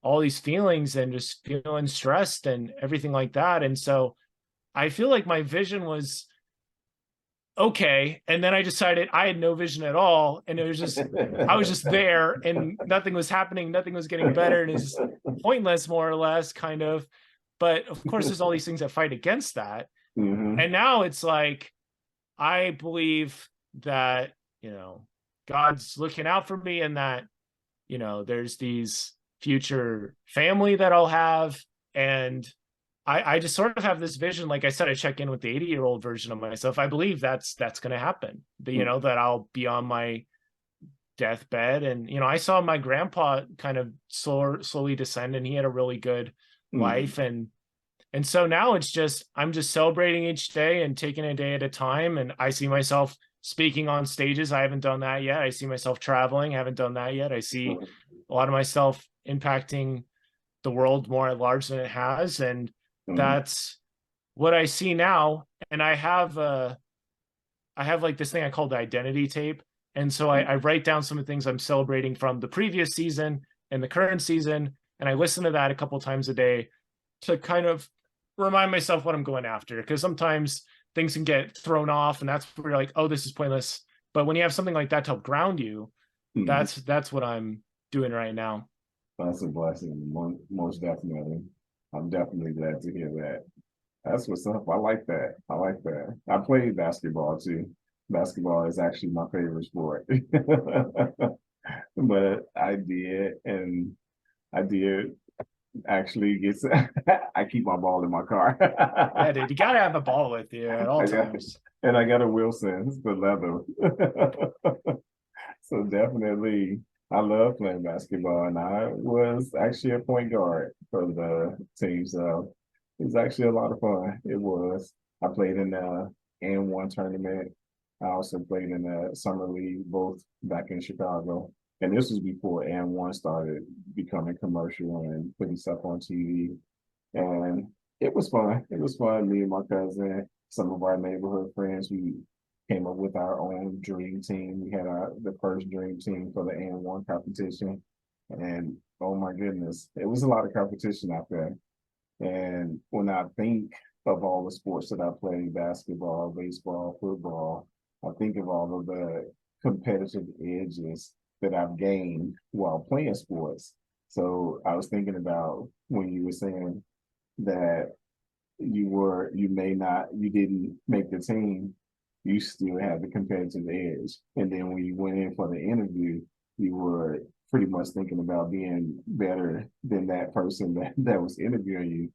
all these feelings and just feeling stressed and everything like that. And so I feel like my vision was okay. And then I decided I had no vision at all. And it was just, I was just there and nothing was happening. Nothing was getting better. And it's pointless, more or less, kind of. But of course, there's all these things that fight against that. And now it's like, I believe that, God's looking out for me, and that, there's these future family that I'll have. And I just sort of have this vision. Like I said, I check in with the 80-year-old version of myself. I believe that's going to happen. You know, that I'll be on my deathbed. And, you know, I saw my grandpa kind of slowly descend, and he had a really good Mm-hmm. life. And so now it's just, I'm just celebrating each day and taking a day at a time. And I see myself speaking on stages. I haven't done that yet. I see myself traveling. I haven't done that yet. I see a lot of myself impacting the world more at large than it has. And Mm-hmm. that's what I see now. And I have like this thing I call the identity tape. And so I write down some of the things I'm celebrating from the previous season and the current season. And I listen to that a couple times a day to kind of remind myself what I'm going after. Because sometimes things can get thrown off, and that's where you're like, oh, this is pointless. But when you have something like that to help ground you, Mm-hmm. that's what I'm doing right now. That's a blessing, most definitely. I'm definitely glad to hear that. That's what's up. I like that. I like that. I played basketball too. Basketball is actually my favorite sport. But I did actually get I keep my ball in my car. Yeah, dude, you gotta have a ball with you at all I got times. and I got a Wilson's the leather. So definitely I love playing basketball, and I was actually a point guard for the team. So it was actually a lot of fun. It was. I played in the N1 tournament. I also played in the summer league, both back in Chicago. And this was before N1 started becoming commercial and putting stuff on TV. And it was fun. It was fun. Me and my cousin, some of our neighborhood friends, we came up with our own dream team. We had the first dream team for the N1 competition. And oh my goodness, it was a lot of competition out there. And when I think of all the sports that I played, basketball, baseball, football, I think of all of the competitive edges that I've gained while playing sports. So I was thinking about when you were saying that you didn't make the team, you still had the competitive edge. And then when you went in for the interview, you were pretty much thinking about being better than that person that was interviewing you.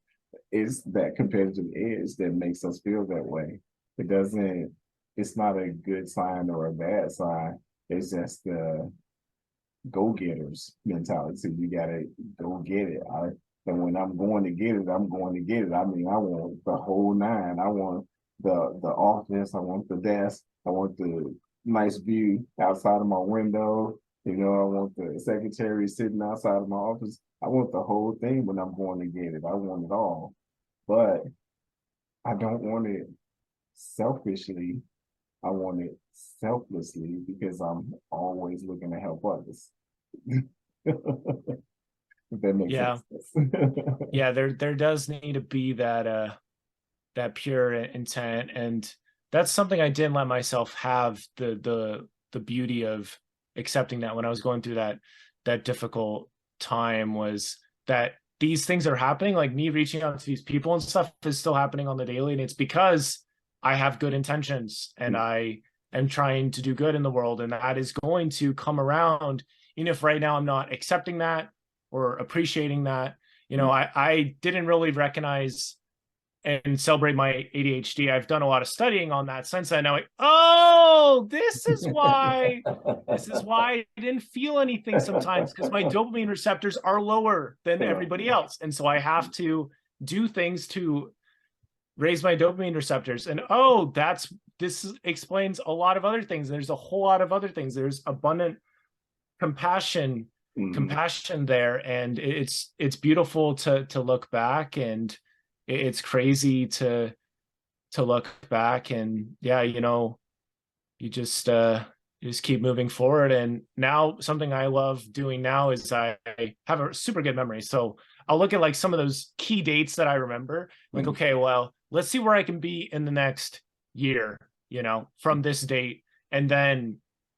It's that competitive edge that makes us feel that way. It doesn't, it's not a good sign or a bad sign. It's just the go getters mentality. You gotta go get it. And when I'm going to get it, I'm going to get it. I mean, I want the whole nine. I want the office. I want the desk. I want the nice view outside of my window. You know, I want the secretary sitting outside of my office. I want the whole thing when I'm going to get it. I want it all. But I don't want it selfishly. I want it selflessly because I'm always looking to help others. If that makes Yeah. sense. Yeah, there does need to be that pure intent. And that's something I didn't let myself have the beauty of accepting that when I was going through that difficult time, was that these things are happening, like me reaching out to these people and stuff is still happening on the daily. And it's because I have good intentions and I am trying to do good in the world. And that is going to come around, even if right now I'm not accepting that or appreciating that. You know, I didn't really recognize and celebrate my ADHD. I've done a lot of studying on that since then. Now, like, oh, this is why I didn't feel anything sometimes, because my dopamine receptors are lower than everybody else. And so I have to do things to raise my dopamine receptors. And oh, this explains a lot of other things. There's a whole lot of other things. There's abundant compassion Mhm. compassion there, and it's beautiful to look back, and it's crazy to look back. And yeah, you know, you just keep moving forward. And now something I love doing now is I have a super good memory, so I'll look at like some of those key dates that I remember, like, Mhm. okay, well, let's see where I can be in the next year, you know, from this date. And then,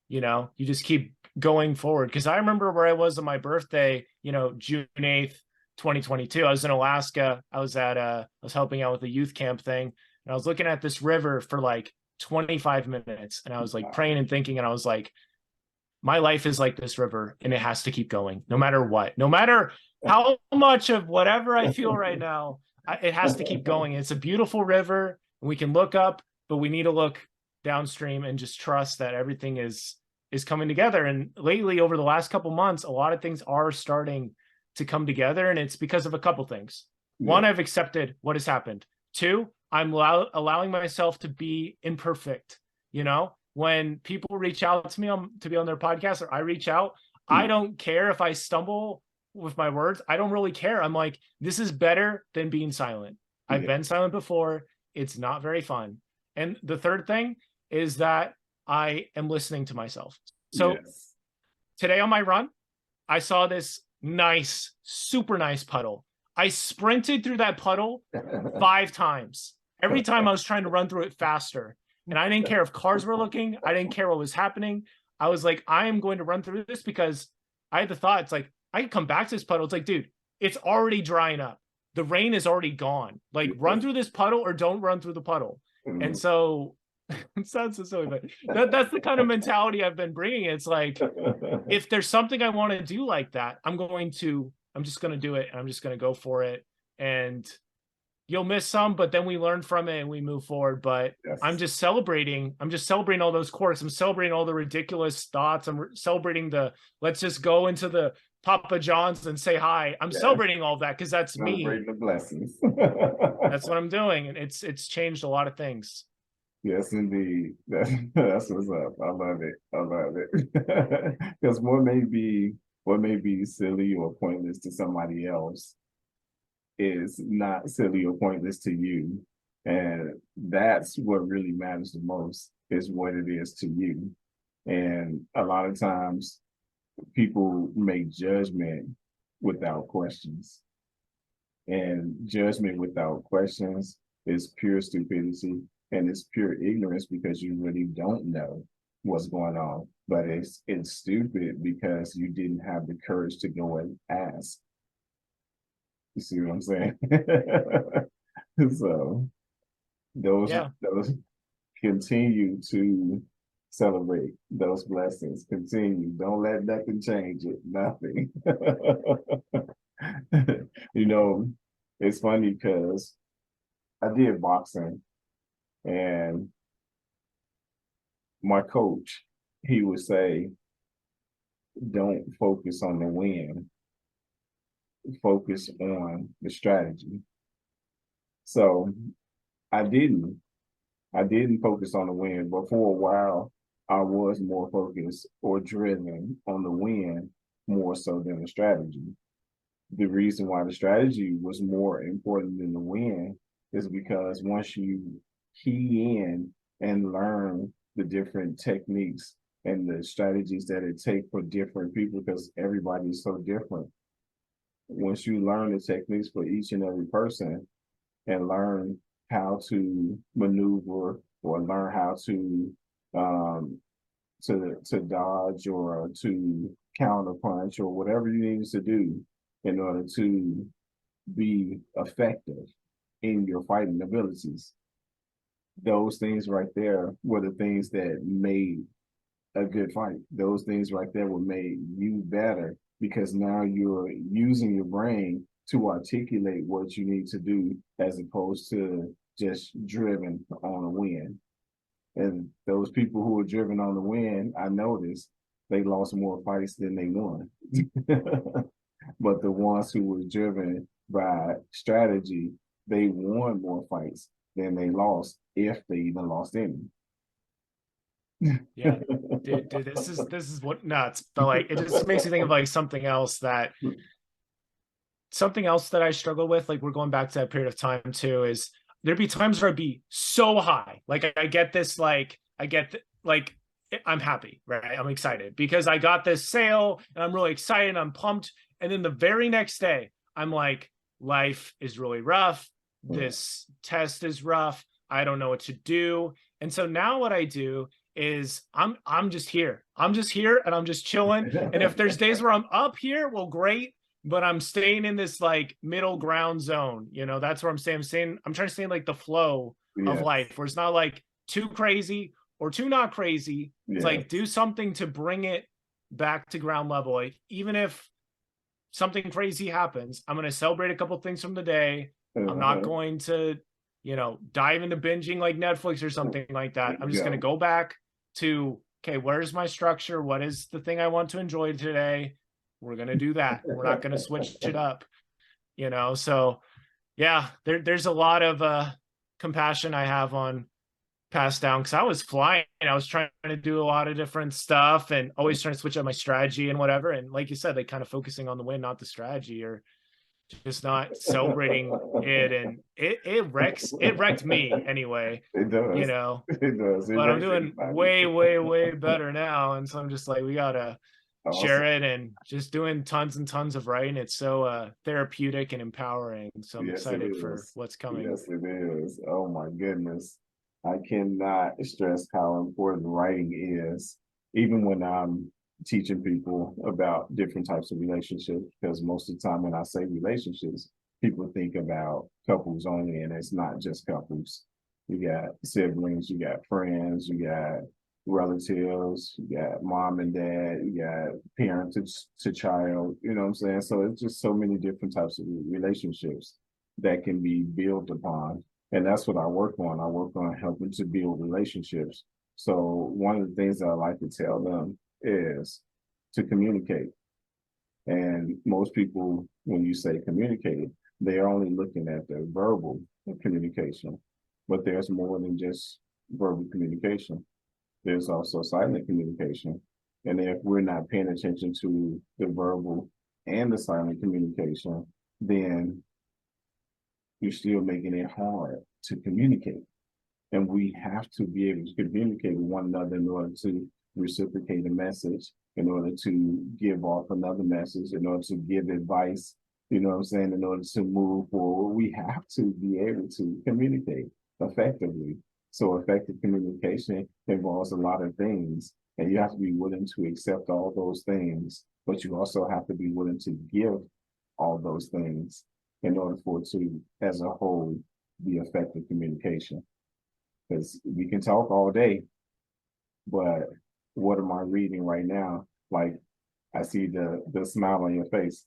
you know, you just keep going forward. Because I remember where I was on my birthday, you know, June 8th, 2022. I was in Alaska. I was helping out with a youth camp thing, and I was looking at this river for like 25 minutes, and I was like Wow. praying and thinking, and I was like, my life is like this river, and it has to keep going no matter what, no matter how much of whatever I feel right now. it has to keep going. It's a beautiful river, and we can look up, but we need to look downstream and just trust that everything is coming together. And lately, over the last couple months, a lot of things are starting to come together, and it's because of a couple things. One, I've accepted what has happened. Two, I'm allowing myself to be imperfect. You know, when people reach out to me to be on their podcast, or I reach out, I don't care if I stumble with my words. I don't really care. I'm like, this is better than being silent. I've been silent before. It's not very fun. And the third thing is that I am listening to myself. So today on my run, I saw this nice, super nice puddle. I sprinted through that puddle 5 times. Every time I was trying to run through it faster. And I didn't care if cars were looking. I didn't care what was happening. I was like, I am going to run through this, because I had the thought, it's like, I can come back to this puddle. It's like, dude, it's already drying up. The rain is already gone. Like, run through this puddle or don't run through the puddle. And so it sounds so silly, but that's the kind of mentality I've been bringing. It's like, if there's something I want to do like that, I'm just going to do it, and I'm just going to go for it. And you'll miss some, but then we learn from it and we move forward. But I'm just celebrating all those quirks. I'm celebrating all the ridiculous thoughts. I'm celebrating let's just go into the Papa John's and say hi. I'm celebrating all of that, because that's me. Celebrating the blessings. That's what I'm doing. And it's changed a lot of things. Yes, indeed. That's what's up. I love it. I love it. Because what may be silly or pointless to somebody else is not silly or pointless to you. And that's what really matters the most, is what it is to you. And a lot of times people make judgment without questions. And judgment without questions is pure stupidity, and it's pure ignorance, because you really don't know what's going on. But it's stupid because you didn't have the courage to go and ask. You see what I'm saying? So those continue to celebrate those blessings. Continue. Don't let nothing change it. Nothing. You know, it's funny because I did boxing, and my coach, he would say, don't focus on the win, focus on the strategy. So I didn't focus on the win, but for a while I was more focused or driven on the win more so than the strategy. The reason why the strategy was more important than the win is because once you key in and learn the different techniques and the strategies that it takes for different people, because everybody is so different. Once you learn the techniques for each and every person and learn how to maneuver or learn how to dodge or to counter punch or whatever you need to do in order to be effective in your fighting abilities, those things right there were the things that made a good fight. Those things right there were made you better, because now you're using your brain to articulate what you need to do, as opposed to just driven on a win. And those people who were driven on the win, I noticed they lost more fights than they won. But the ones who were driven by strategy, they won more fights than they lost, if they even lost any. Yeah, dude, this is what nuts. But like, it just makes me think of like something else that I struggle with. Like, we're going back to that period of time too, is there'd be times where I'd be so high. Like, I get this, like, I'm happy, right? I'm excited because I got this sale and I'm really excited. I'm pumped. And then the very next day, I'm like, life is really rough. This test is rough. I don't know what to do. And so now what I do is I'm just here. I'm just here and I'm just chilling. And if there's days where I'm up here, well, great. But I'm staying in this like middle ground zone. You know, that's where I'm staying. I'm trying to stay in like the flow of life, where it's not like too crazy or too not crazy. It's like, do something to bring it back to ground level. Like, even if something crazy happens, I'm going to celebrate a couple things from the day. I'm not Uh-huh. going to, dive into binging like Netflix or something like that. I'm just going to Yeah. go back to, okay, where's my structure? What is the thing I want to enjoy today? We're going to do that. We're not going to switch it up, So yeah, there's a lot of compassion I have on passed down because I was flying. I was trying to do a lot of different stuff and always trying to switch up my strategy and whatever. And like you said, like kind of focusing on the win, not the strategy, or just not celebrating it. And it wrecked me anyway, It does. It does. It but I'm wrecks doing anybody. way, way, way better now. And so I'm just like, we gotta share Awesome. it, and just doing tons and tons of writing. It's so therapeutic and empowering. So I'm Yes, it excited for is. what's coming. Yes, it is. Oh my goodness. I cannot stress how important writing is, even when I'm teaching people about different types of relationships, because most of the time when I say relationships, people think about couples only, and it's not just couples. You got siblings, you got friends, you got relatives, you got mom and dad, you got parent to child, you know what I'm saying? So it's just so many different types of relationships that can be built upon. And that's what I work on. I work on helping to build relationships. So one of the things that I like to tell them is to communicate. And most people, when you say communicate, they're only looking at the verbal communication, but there's more than just verbal communication. There's also silent communication. And if we're not paying attention to the verbal and the silent communication, then you're still making it hard to communicate. And we have to be able to communicate with one another in order to reciprocate a message, in order to give off another message, in order to give advice, you know what I'm saying, in order to move forward. We have to be able to communicate effectively. So effective communication involves a lot of things, and you have to be willing to accept all those things, but you also have to be willing to give all those things in order for it to, as a whole, be effective communication. Because we can talk all day, but what am I reading right now? Like, I see the smile on your face.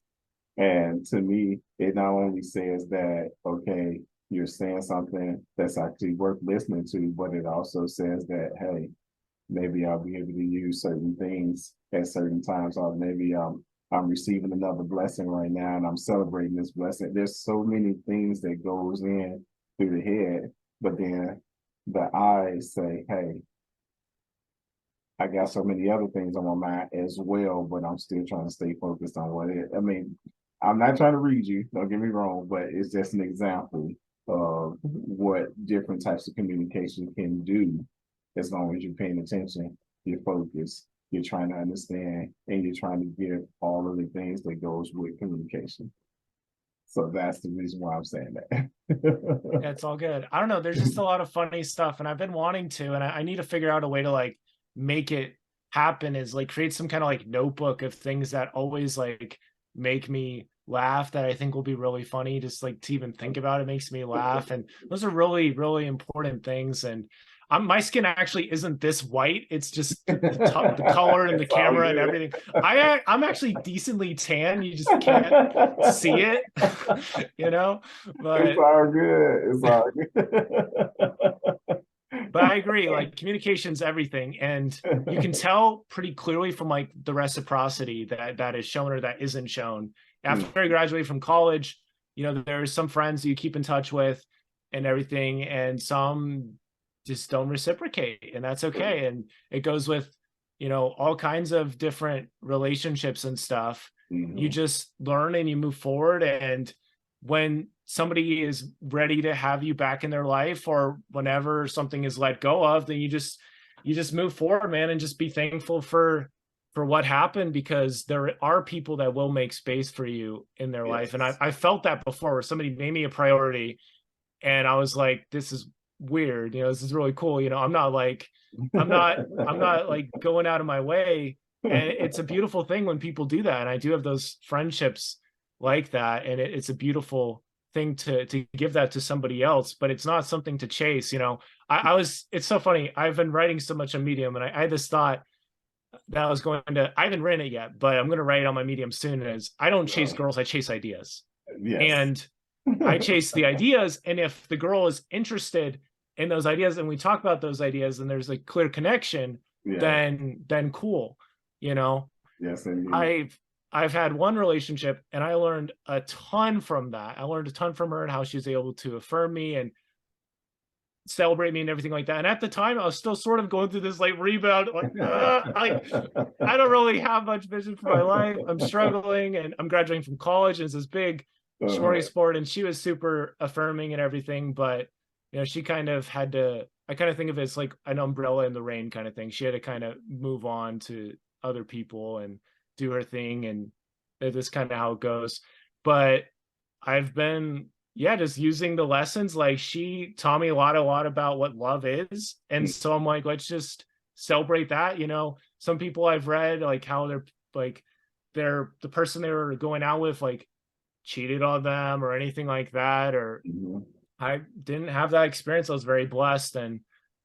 And to me, it not only says that, okay, you're saying something that's actually worth listening to, but it also says that, hey, maybe I'll be able to use certain things at certain times, or maybe I'm receiving another blessing right now and I'm celebrating this blessing. There's so many things that goes in through the head, but then the eyes say, hey, I got so many other things on my mind as well, but I'm still trying to stay focused on what it. I mean, I'm not trying to read you, don't get me wrong, but it's just an example of what different types of communication can do as long as you're paying attention, you're focused, you're trying to understand, and you're trying to give all of the things that goes with communication. So that's the reason why I'm saying that. Yeah, it's all good. I don't know. There's just a lot of funny stuff, and I've been wanting to, and I need to figure out a way to like make it happen. Is like create some kind of like notebook of things that always like make me laugh, that I think will be really funny. Just like to even think about it makes me laugh, and those are really, really important things. And my skin actually isn't this white. It's just the color and the It's all camera and good. everything. I'm actually decently tan. You just can't see it, you know. It's But all good. It's all good. I agree, like communication's everything, and you can tell pretty clearly from like the reciprocity that is shown or that isn't shown. After I graduated from college, there's some friends you keep in touch with and everything, and some just don't reciprocate, and that's okay. And it goes with all kinds of different relationships and stuff. You Mhm. just learn and you move forward, and when somebody is ready to have you back in their life, or whenever something is let go of, then you just move forward, man, and just be thankful for what happened, because there are people that will make space for you in their life. And Yes. I felt that before, where somebody made me a priority, and I was like, this is weird, this is really cool. I'm not like going out of my way, and it's a beautiful thing when people do that. And I do have those friendships like that, and it's a beautiful thing to give that to somebody else, but it's not something to chase. It's so funny, I've been writing so much on Medium, and I had this thought that I haven't written it yet, but I'm going to write it on my Medium soon. Is I don't chase girls, I chase ideas. Yes. And I chase the ideas, and if the girl is interested in those ideas and we talk about those ideas and there's a clear connection, Yeah. then cool, you know. Yes, indeed. I've had one relationship and I learned a ton from that. I learned a ton from her and how she's able to affirm me and celebrate me and everything like that. And at the time, I was still sort of going through this like rebound, like I don't really have much vision for my life. I'm struggling, and I'm graduating from college, and it's this big Uh-huh. smorgasbord. And she was super affirming and everything, but you know, she kind of had to. I kind of think of it as like an umbrella in the rain kind of thing. She had to kind of move on to other people and do her thing, and that's kind of how it goes. But I've been, yeah, just using the lessons. Like she taught me a lot about what love is. And so I'm like, let's just celebrate that. You know, some people I've read like how like they're the person they were going out with like cheated on them or anything like that. Or Mhm. I didn't have that experience. I was very blessed. And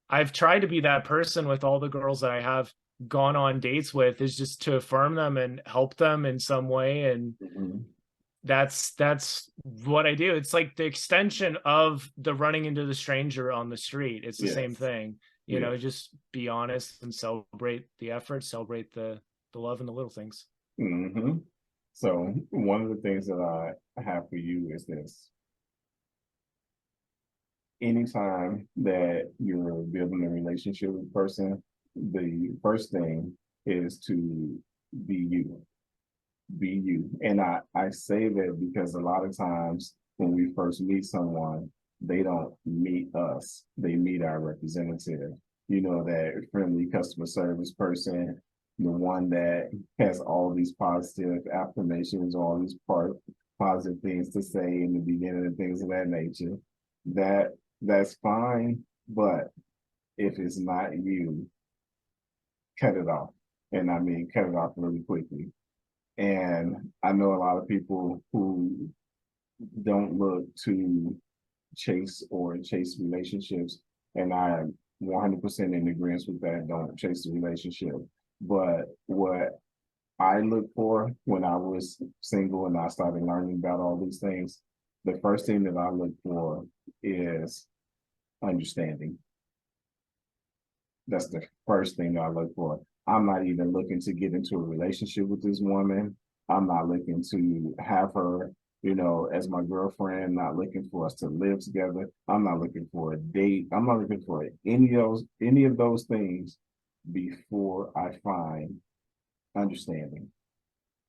I've tried to be that person with all the girls that I have gone on dates with, is just to affirm them and help them in some way. And Mhm. that's what I do. It's like the extension of the running into the stranger on the street. It's the same Yes. thing. You know, Yes. just be honest and celebrate the effort, celebrate the love and the little things. Hmm. So one of the things that I have for you is this. Anytime that you're building a relationship with a person, the first thing is to be you. Be you. And I say that because a lot of times when we first meet someone, they don't meet us, they meet our representative. You know, that friendly customer service person, the one that has all these positive affirmations, all these positive things to say in the beginning and things of that nature. That that's fine, but if it's not you, cut it off. And I mean cut it off really quickly. And I know a lot of people who don't look to chase relationships. And I'm 100% in agreement with that. Don't chase the relationship. But what I look for when I was single and I started learning about all these things, the first thing that I look for is understanding. That's the first thing I look for. I'm not even looking to get into a relationship with this woman. I'm not looking to have her, as my girlfriend, not looking for us to live together. I'm not looking for a date. I'm not looking for any of those things before I find understanding.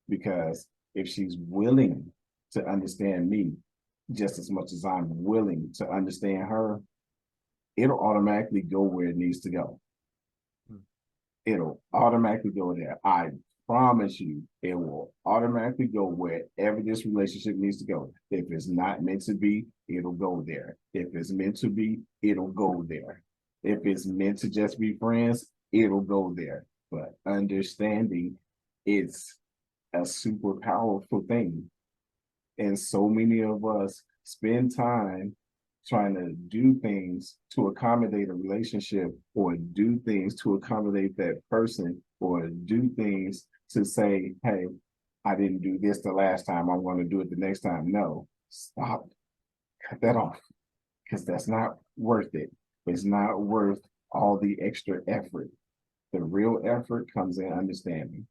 Because if she's willing to understand me just as much as I'm willing to understand her, it'll automatically go where it needs to go. It'll automatically go there. I promise you, it will automatically go wherever this relationship needs to go. If it's not meant to be, it'll go there. If it's meant to be, it'll go there. If it's meant to just be friends, it'll go there. But understanding is a super powerful thing. And so many of us spend time trying to do things to accommodate a relationship or do things to accommodate that person or do things to say, hey, I didn't do this the last time, I'm going to do it the next time. No, stop, cut that off, because that's not worth it. It's not worth all the extra effort. The real effort comes in understanding.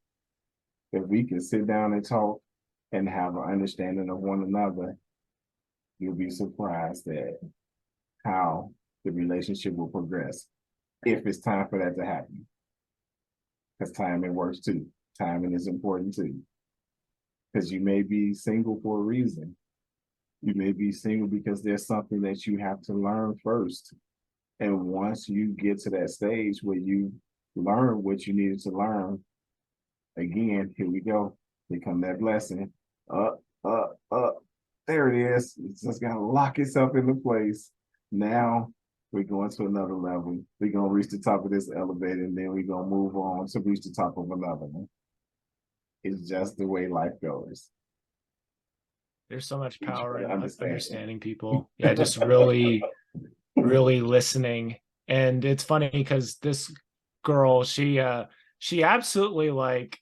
If we can sit down and talk and have an understanding of one another, you'll be surprised at how the relationship will progress if it's time for that to happen. Because timing works too. Timing is important too. Because you may be single for a reason. You may be single because there's something that you have to learn first. And once you get to that stage where you learn what you needed to learn, again, here we go. Here come that blessing. Up, up, up. There it is. It's just got to lock itself into place. Now we're going to another level. We're going to reach the top of this elevator and then we're going to move on to reach the top of another one. It's just the way life goes. There's so much You power try to in understand. understanding people. Yeah, just really, really listening. And it's funny because this girl, she absolutely like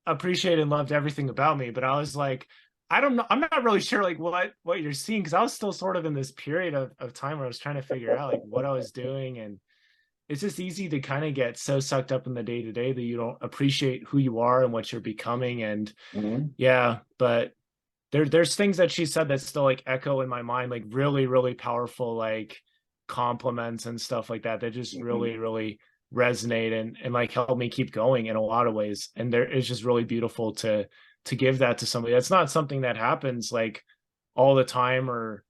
appreciated and loved everything about me, but I was like, I don't know. I'm not really sure like what you're seeing, because I was still sort of in this period of time where I was trying to figure out like what I was doing. And it's just easy to kind of get so sucked up in the day to day that you don't appreciate who you are and what you're becoming. And Mhm. yeah, but there's things that she said that still like echo in my mind, like really, really powerful, like compliments and stuff like that, that just Mhm. really, really resonate and like help me keep going in a lot of ways. And there is just really beautiful to give that to somebody. That's not something that happens like all the time or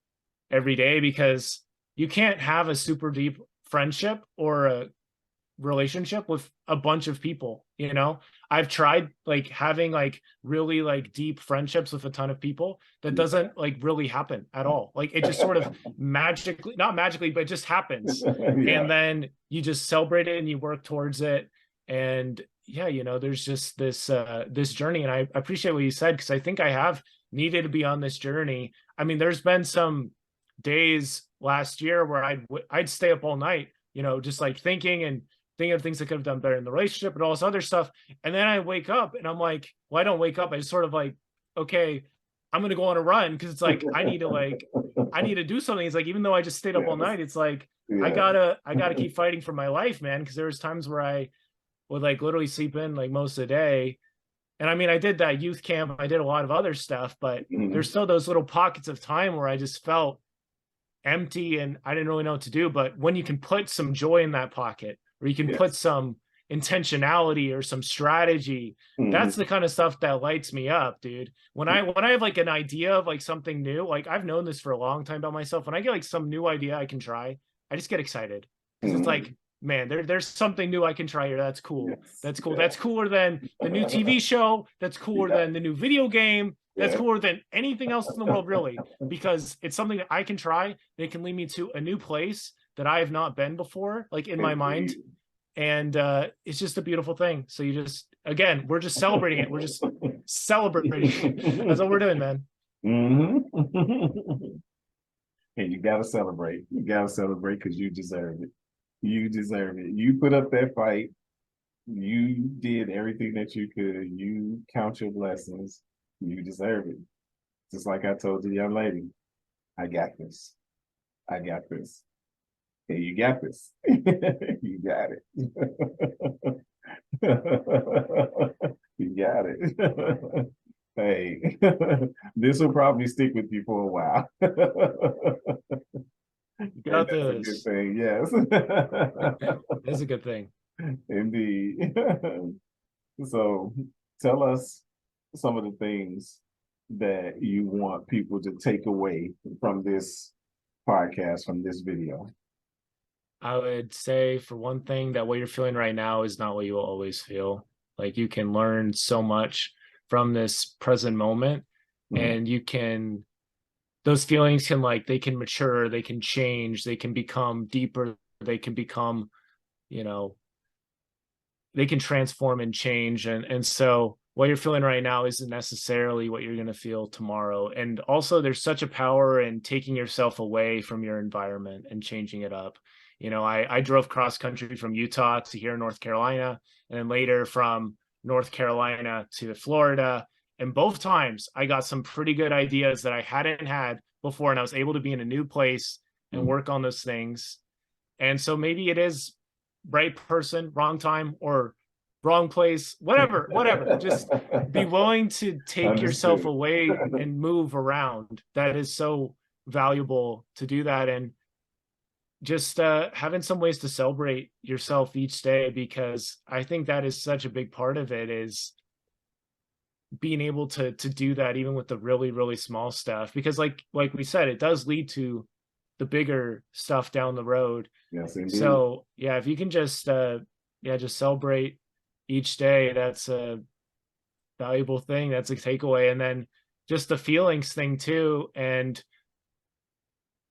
every day, because you can't have a super deep friendship or a relationship with a bunch of people, you know. I've tried like having like really like deep friendships with a ton of people, that Yeah. doesn't like really happen at all. Like it just sort of magically, not magically, but it just happens. Yeah. And then you just celebrate it and you work towards it. And yeah, you know, there's just this journey. And I appreciate what you said, because I think I have needed to be on this journey. I mean, there's been some days last year where I'd stay up all night, you know, just like thinking of things I could have done better in the relationship and all this other stuff. And then I wake up and I'm like, well, I don't wake up. I just sort of like, okay, I'm gonna go on a run, because it's like I need to do something. It's like, even though I just stayed up all Yes. night, it's like Yeah. I gotta keep fighting for my life, man. Because there was times where I would like literally sleep in like most of the day. And I mean, I did that youth camp, I did a lot of other stuff, but Mhm. there's still those little pockets of time where I just felt empty and I didn't really know what to do. But when you can put some joy in that pocket, or you can put Yes. some intentionality or some strategy, Mhm. that's the kind of stuff that lights me up, dude. When I have like an idea of like something new, like I've known this for a long time about myself. When I get like some new idea I can try, I just get excited, because it's like, Mhm. man, there's something new I can try here. That's cool. Yes. That's cool. Yeah. That's cooler than the new TV show. That's cooler Yeah. than the new video game. That's Yeah. cooler than anything else in the world, really, because it's something that I can try. That can lead me to a new place that I have not been before, like in my mind. Indeed. And it's just a beautiful thing. So you just, again, we're just celebrating it. We're just celebrating it. That's what we're doing, man. Mhm. And you gotta celebrate. You gotta celebrate because you deserve it. You deserve it. You put up that fight. You did everything that you could. You count your blessings. You deserve it. Just like I told the young lady, I got this. I got this. And you got this. You got it. You got it. Hey, this will probably stick with you for a while. You And got that's a good this. thing, yes. That's a good thing. Indeed. So tell us some of the things that you want people to take away from this podcast, from this video. I would say, for one thing, that what you're feeling right now is not what you will always feel. Like you can learn so much from this present moment, Mhm. and you can, those feelings can like, they can mature, they can change, they can become deeper, they can become, you know, they can transform and change. And so what you're feeling right now isn't necessarily what you're going to feel tomorrow. And also there's such a power in taking yourself away from your environment and changing it up. You know, I drove cross country from Utah to here in North Carolina, and then later from North Carolina to Florida. And both times I got some pretty good ideas that I hadn't had before, and I was able to be in a new place and Mhm. work on those things. And so maybe it is right person, wrong time, or wrong place, whatever. Just be willing to take yourself Understood. away and move around. That is so valuable to do that. And just having some ways to celebrate yourself each day, because I think that is such a big part of it, is being able to do that even with the really, really small stuff. Because like we said, it does lead to the bigger stuff down the road. Yes, indeed. So yeah, if you can just yeah, just celebrate each day, that's a valuable thing. That's a takeaway. And then just the feelings thing too. And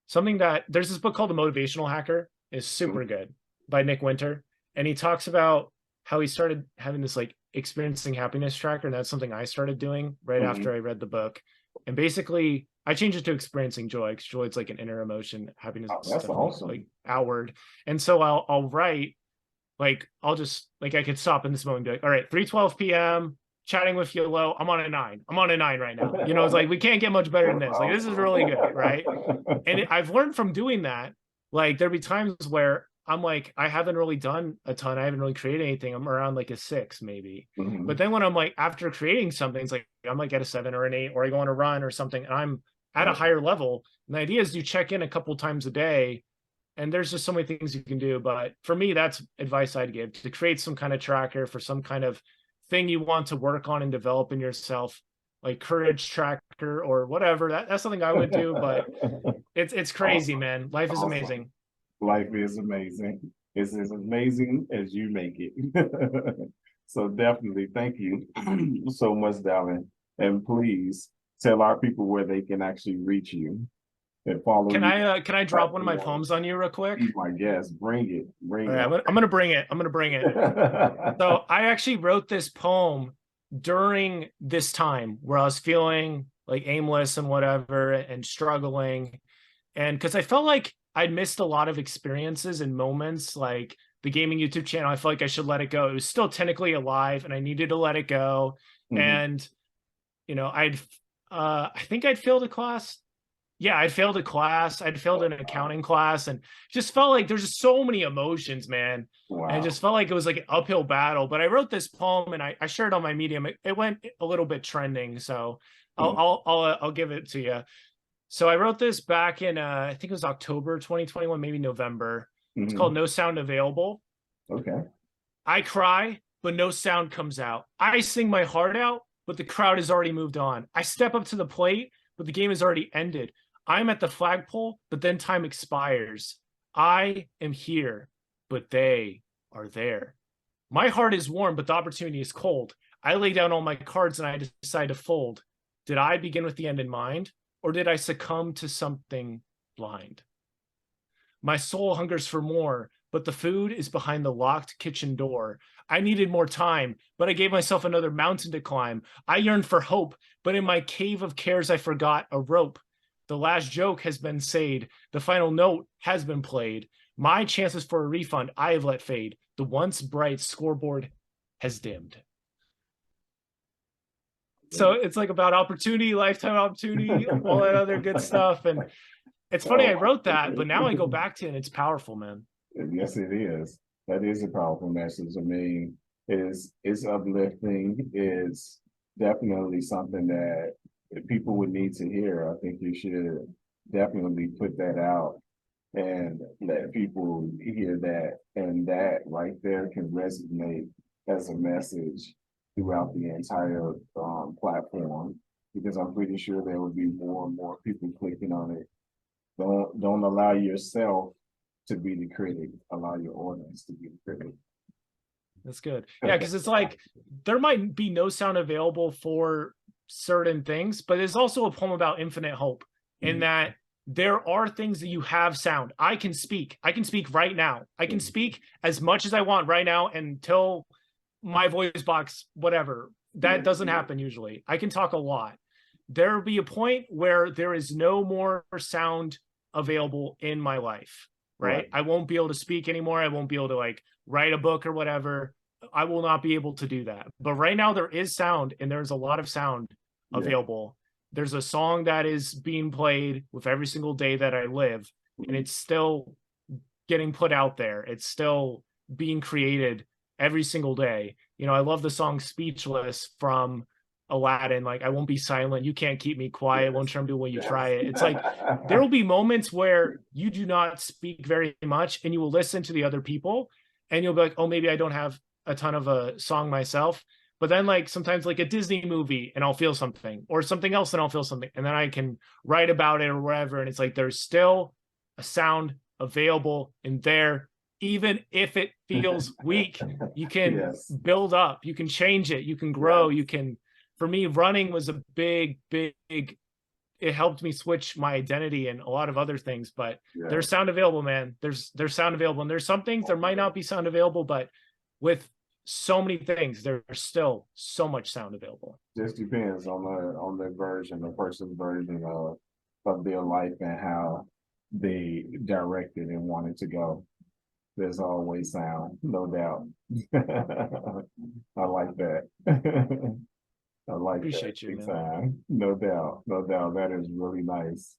something that, there's this book called The Motivational Hacker, is Mhm. super good, by Nick Winter. And he talks about how he started having this like experiencing happiness tracker. And that's something I started doing right after Mhm. I read the book. And basically I changed it to experiencing joy, because joy is like an inner emotion. Happiness Oh, is that's definitely like awesome. outward. And so I'll write, like I'll just like, I could stop in this moment and be like, all right, 3:12 p.m. chatting with Yehloe, I'm on a 9. I'm on a 9 right now. You know, it's like we can't get much better than this. Like this is really good, right? And I've learned from doing that. Like there'll be times where I'm like, I haven't really done a ton. I haven't really created anything. I'm around like a 6 maybe. Mhm. But then when I'm like after creating something, it's like I'm like at a 7 or an 8, or I go on a run or something, and I'm at a higher level. And the idea is you check in a couple times a day, and there's just so many things you can do. But for me, that's advice I'd give, to create some kind of tracker for some kind of thing you want to work on and develop in yourself, like courage tracker or whatever. That's something I would do. But it's crazy, Awesome. man. Life is Awesome. amazing. Life is amazing. It's as amazing as you make it. So definitely thank you so much, Dallin. And please tell our people where they can actually reach you and follow you. Can I drop one of my poems on you real quick? Be my guest. Bring it. Bring All it. right, I'm gonna bring it. I'm gonna bring it. So I actually wrote this poem during this time where I was feeling like aimless and whatever and struggling. And because I felt like I'd missed a lot of experiences and moments, like the gaming YouTube channel. I felt like I should let it go. It was still technically alive and I needed to let it go. Mhm. And, you know, I think I'd failed a class. Yeah, I'd failed a class. I'd failed an accounting class, and just felt like there's just so many emotions, man. And Wow. just felt like it was like an uphill battle. But I wrote this poem and I shared it on my Medium. It went a little bit trending, so Mhm. I'll give it to you. So I wrote this back in I think it was October 2021, maybe November. It's called Mhm. No Sound Available. Okay. I cry, but no sound comes out. I sing my heart out, but the crowd has already moved on. I step up to the plate, but the game has already ended. I'm at the flagpole, but then time expires. I am here, but they are there. My heart is warm, but the opportunity is cold. I lay down all my cards and I decide to fold. Did I begin with the end in mind, or did I succumb to something blind? My soul hungers for more, but the food is behind the locked kitchen door. I needed more time, but I gave myself another mountain to climb. I yearned for hope, but in my cave of cares, I forgot a rope. The last joke has been said. The final note has been played. My chances for a refund I have let fade. The once bright scoreboard has dimmed. So it's like about opportunity, lifetime opportunity, all that other good stuff. And it's funny I Oh, wrote that, but now I go back to it and it's powerful, man. yes, it is. That is a powerful message. I mean, it's uplifting. It's definitely something that people would need to hear. I think you should definitely put that out and let people hear that. And that right there can resonate as a message throughout the entire platform, because I'm pretty sure there will be more and more people clicking on it. Don't allow yourself to be the critic. Allow your audience to be the critic. That's good. Yeah, because it's like there might be no sound available for certain things, but there's also a poem about infinite hope in that there are things that you have sound. I can speak. I can speak right now. I can speak as much as I want right now until my voice box, whatever. That doesn't happen usually. I can talk a lot. There will be a point where there is no more sound available in my life, right? Right. I won't be able to speak anymore. I won't be able to like write a book or whatever. I will not be able to do that. But right now there is sound and there's a lot of sound Yeah. available. There's a song that is being played with every single day that I live, and it's still getting put out there. It's still being created every single day. You know, I love the song Speechless from Aladdin. Like, I won't be silent. You can't keep me quiet. Won't tremble when you try it. It's like there will be moments where you do not speak very much and you will listen to the other people and you'll be like, oh, maybe I don't have a ton of a song myself. But then, like, sometimes, like a Disney movie, and I'll feel something, or something else, and I'll feel something. And then I can write about it or whatever. And it's like there's still a sound available in there, even if it feels weak. You can Yes. build up, you can change it, you can grow, you can. For me, running was a big it helped me switch my identity and a lot of other things. But there's sound available, man. There's sound available, and there's some things there might not be sound available, but with so many things there's still so much sound available. Just depends on the version, the person's version of their life and how they directed and wanted to go. There's always sound, no doubt. I like that. I like that Appreciate you, big man. time. No doubt. No doubt. That is really nice.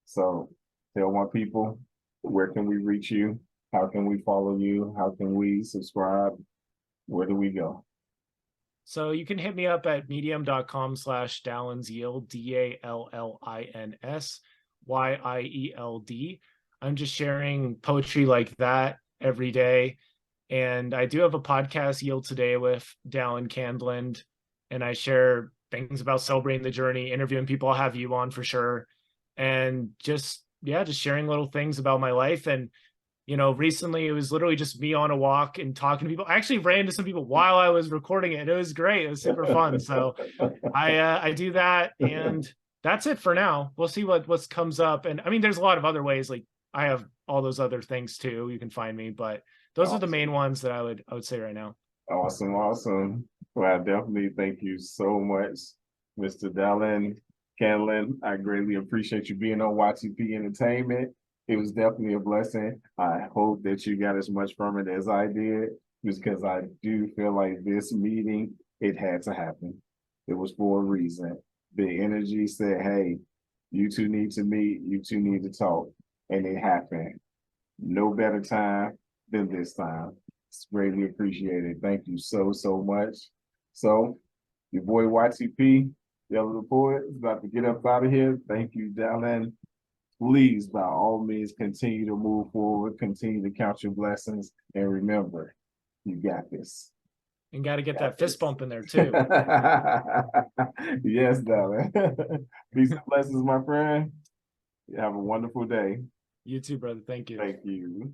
So tell my people, where can we reach you? How can we follow you? How can we subscribe? Where do we go? So you can hit me up at medium.com/Dallin's Yield, DALLINSYIELD. I'm just sharing poetry like that every day. And I do have a podcast, Yield Today, with Dallin Candland. And I share things about celebrating the journey, interviewing people. I'll have you on for sure. And just, yeah, just sharing little things about my life. And recently it was literally just me on a walk and talking to people. I actually ran into some people while I was recording it. It was great. It was super fun. So I do that, and that's it for now. We'll see what comes up. And I mean, there's a lot of other ways. Like I have all those other things too. You can find me, but those are the main ones that I would say right now. Awesome, awesome. Well, I definitely thank you so much, Mr. Dallin Candland. I greatly appreciate you being on YTP Entertainment. It was definitely a blessing. I hope that you got as much from it as I did, because I do feel like this meeting, it had to happen. It was for a reason. The energy said, hey, you two need to meet, you two need to talk. And it happened. No better time than this time. It's greatly appreciated. Thank you so, so much. So, your boy YTP, Yehloe the Poet, is about to get up out of here. Thank you, Dallin. Please, by all means, continue to move forward, continue to count your blessings, and remember, you got this. And got to get that fist bump in there too. Yes, Dallin. Peace and blessings, my friend. You have a wonderful day. You too, brother. Thank you. Thank you.